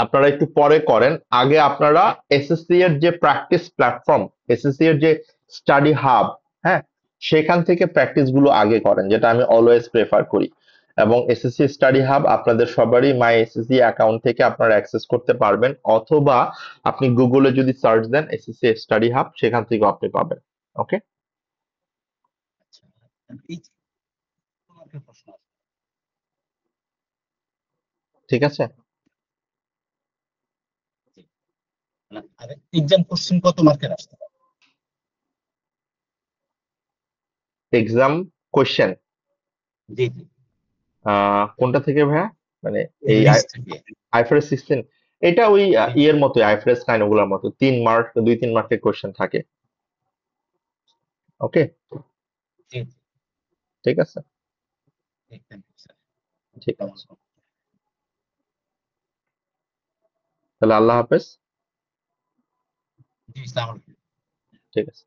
আপনারা একটু পরে করেন। আগে আপনারা এসএসসি এর যে প্র্যাকটিস প্ল্যাটফর্ম, এসএসসি এর যে স্টাডি হাব, হ্যাঁ সেখান থেকে প্র্যাকটিস গুলো আগে করেন, যেটা আমি অলওয়েজ প্রেফার করি। এবং এসএসসি স্টাডি হাব আপনাদের সবারই মাই এসএসসি অ্যাকাউন্ট থেকে আপনারা অ্যাক্সেস করতে পারবেন, অথবা আপনি গুগলে যদি সার্চ দেন এসএসসি স্টাডি হাব, সেখান থেকেও আপনি পাবেন। ওকে, আচ্ছা, এই যে তোমার একটা প্রশ্ন আছে। ঠিক আছে। আর এক্সাম কোশ্চেন কত মার্কের আসতে পারে? এক্সাম কোশ্চেন জি জি, কোনটা থেকে ভাইয়া? মানে এই লিস্ট থেকে। আইফারেস 16, এটা ওই ইয়ের মতো, আইফারেস 9 ওগুলোর মতো 3 মার্ক, 2-3 মার্কের কোশ্চেন থাকে। ওকে, জি ঠিক আছে, জি, thank you, sir. ঠিক আছে, তাহলে আল্লাহ হাফেজ। জি, আসসালামু আলাইকুম। ঠিক আছে।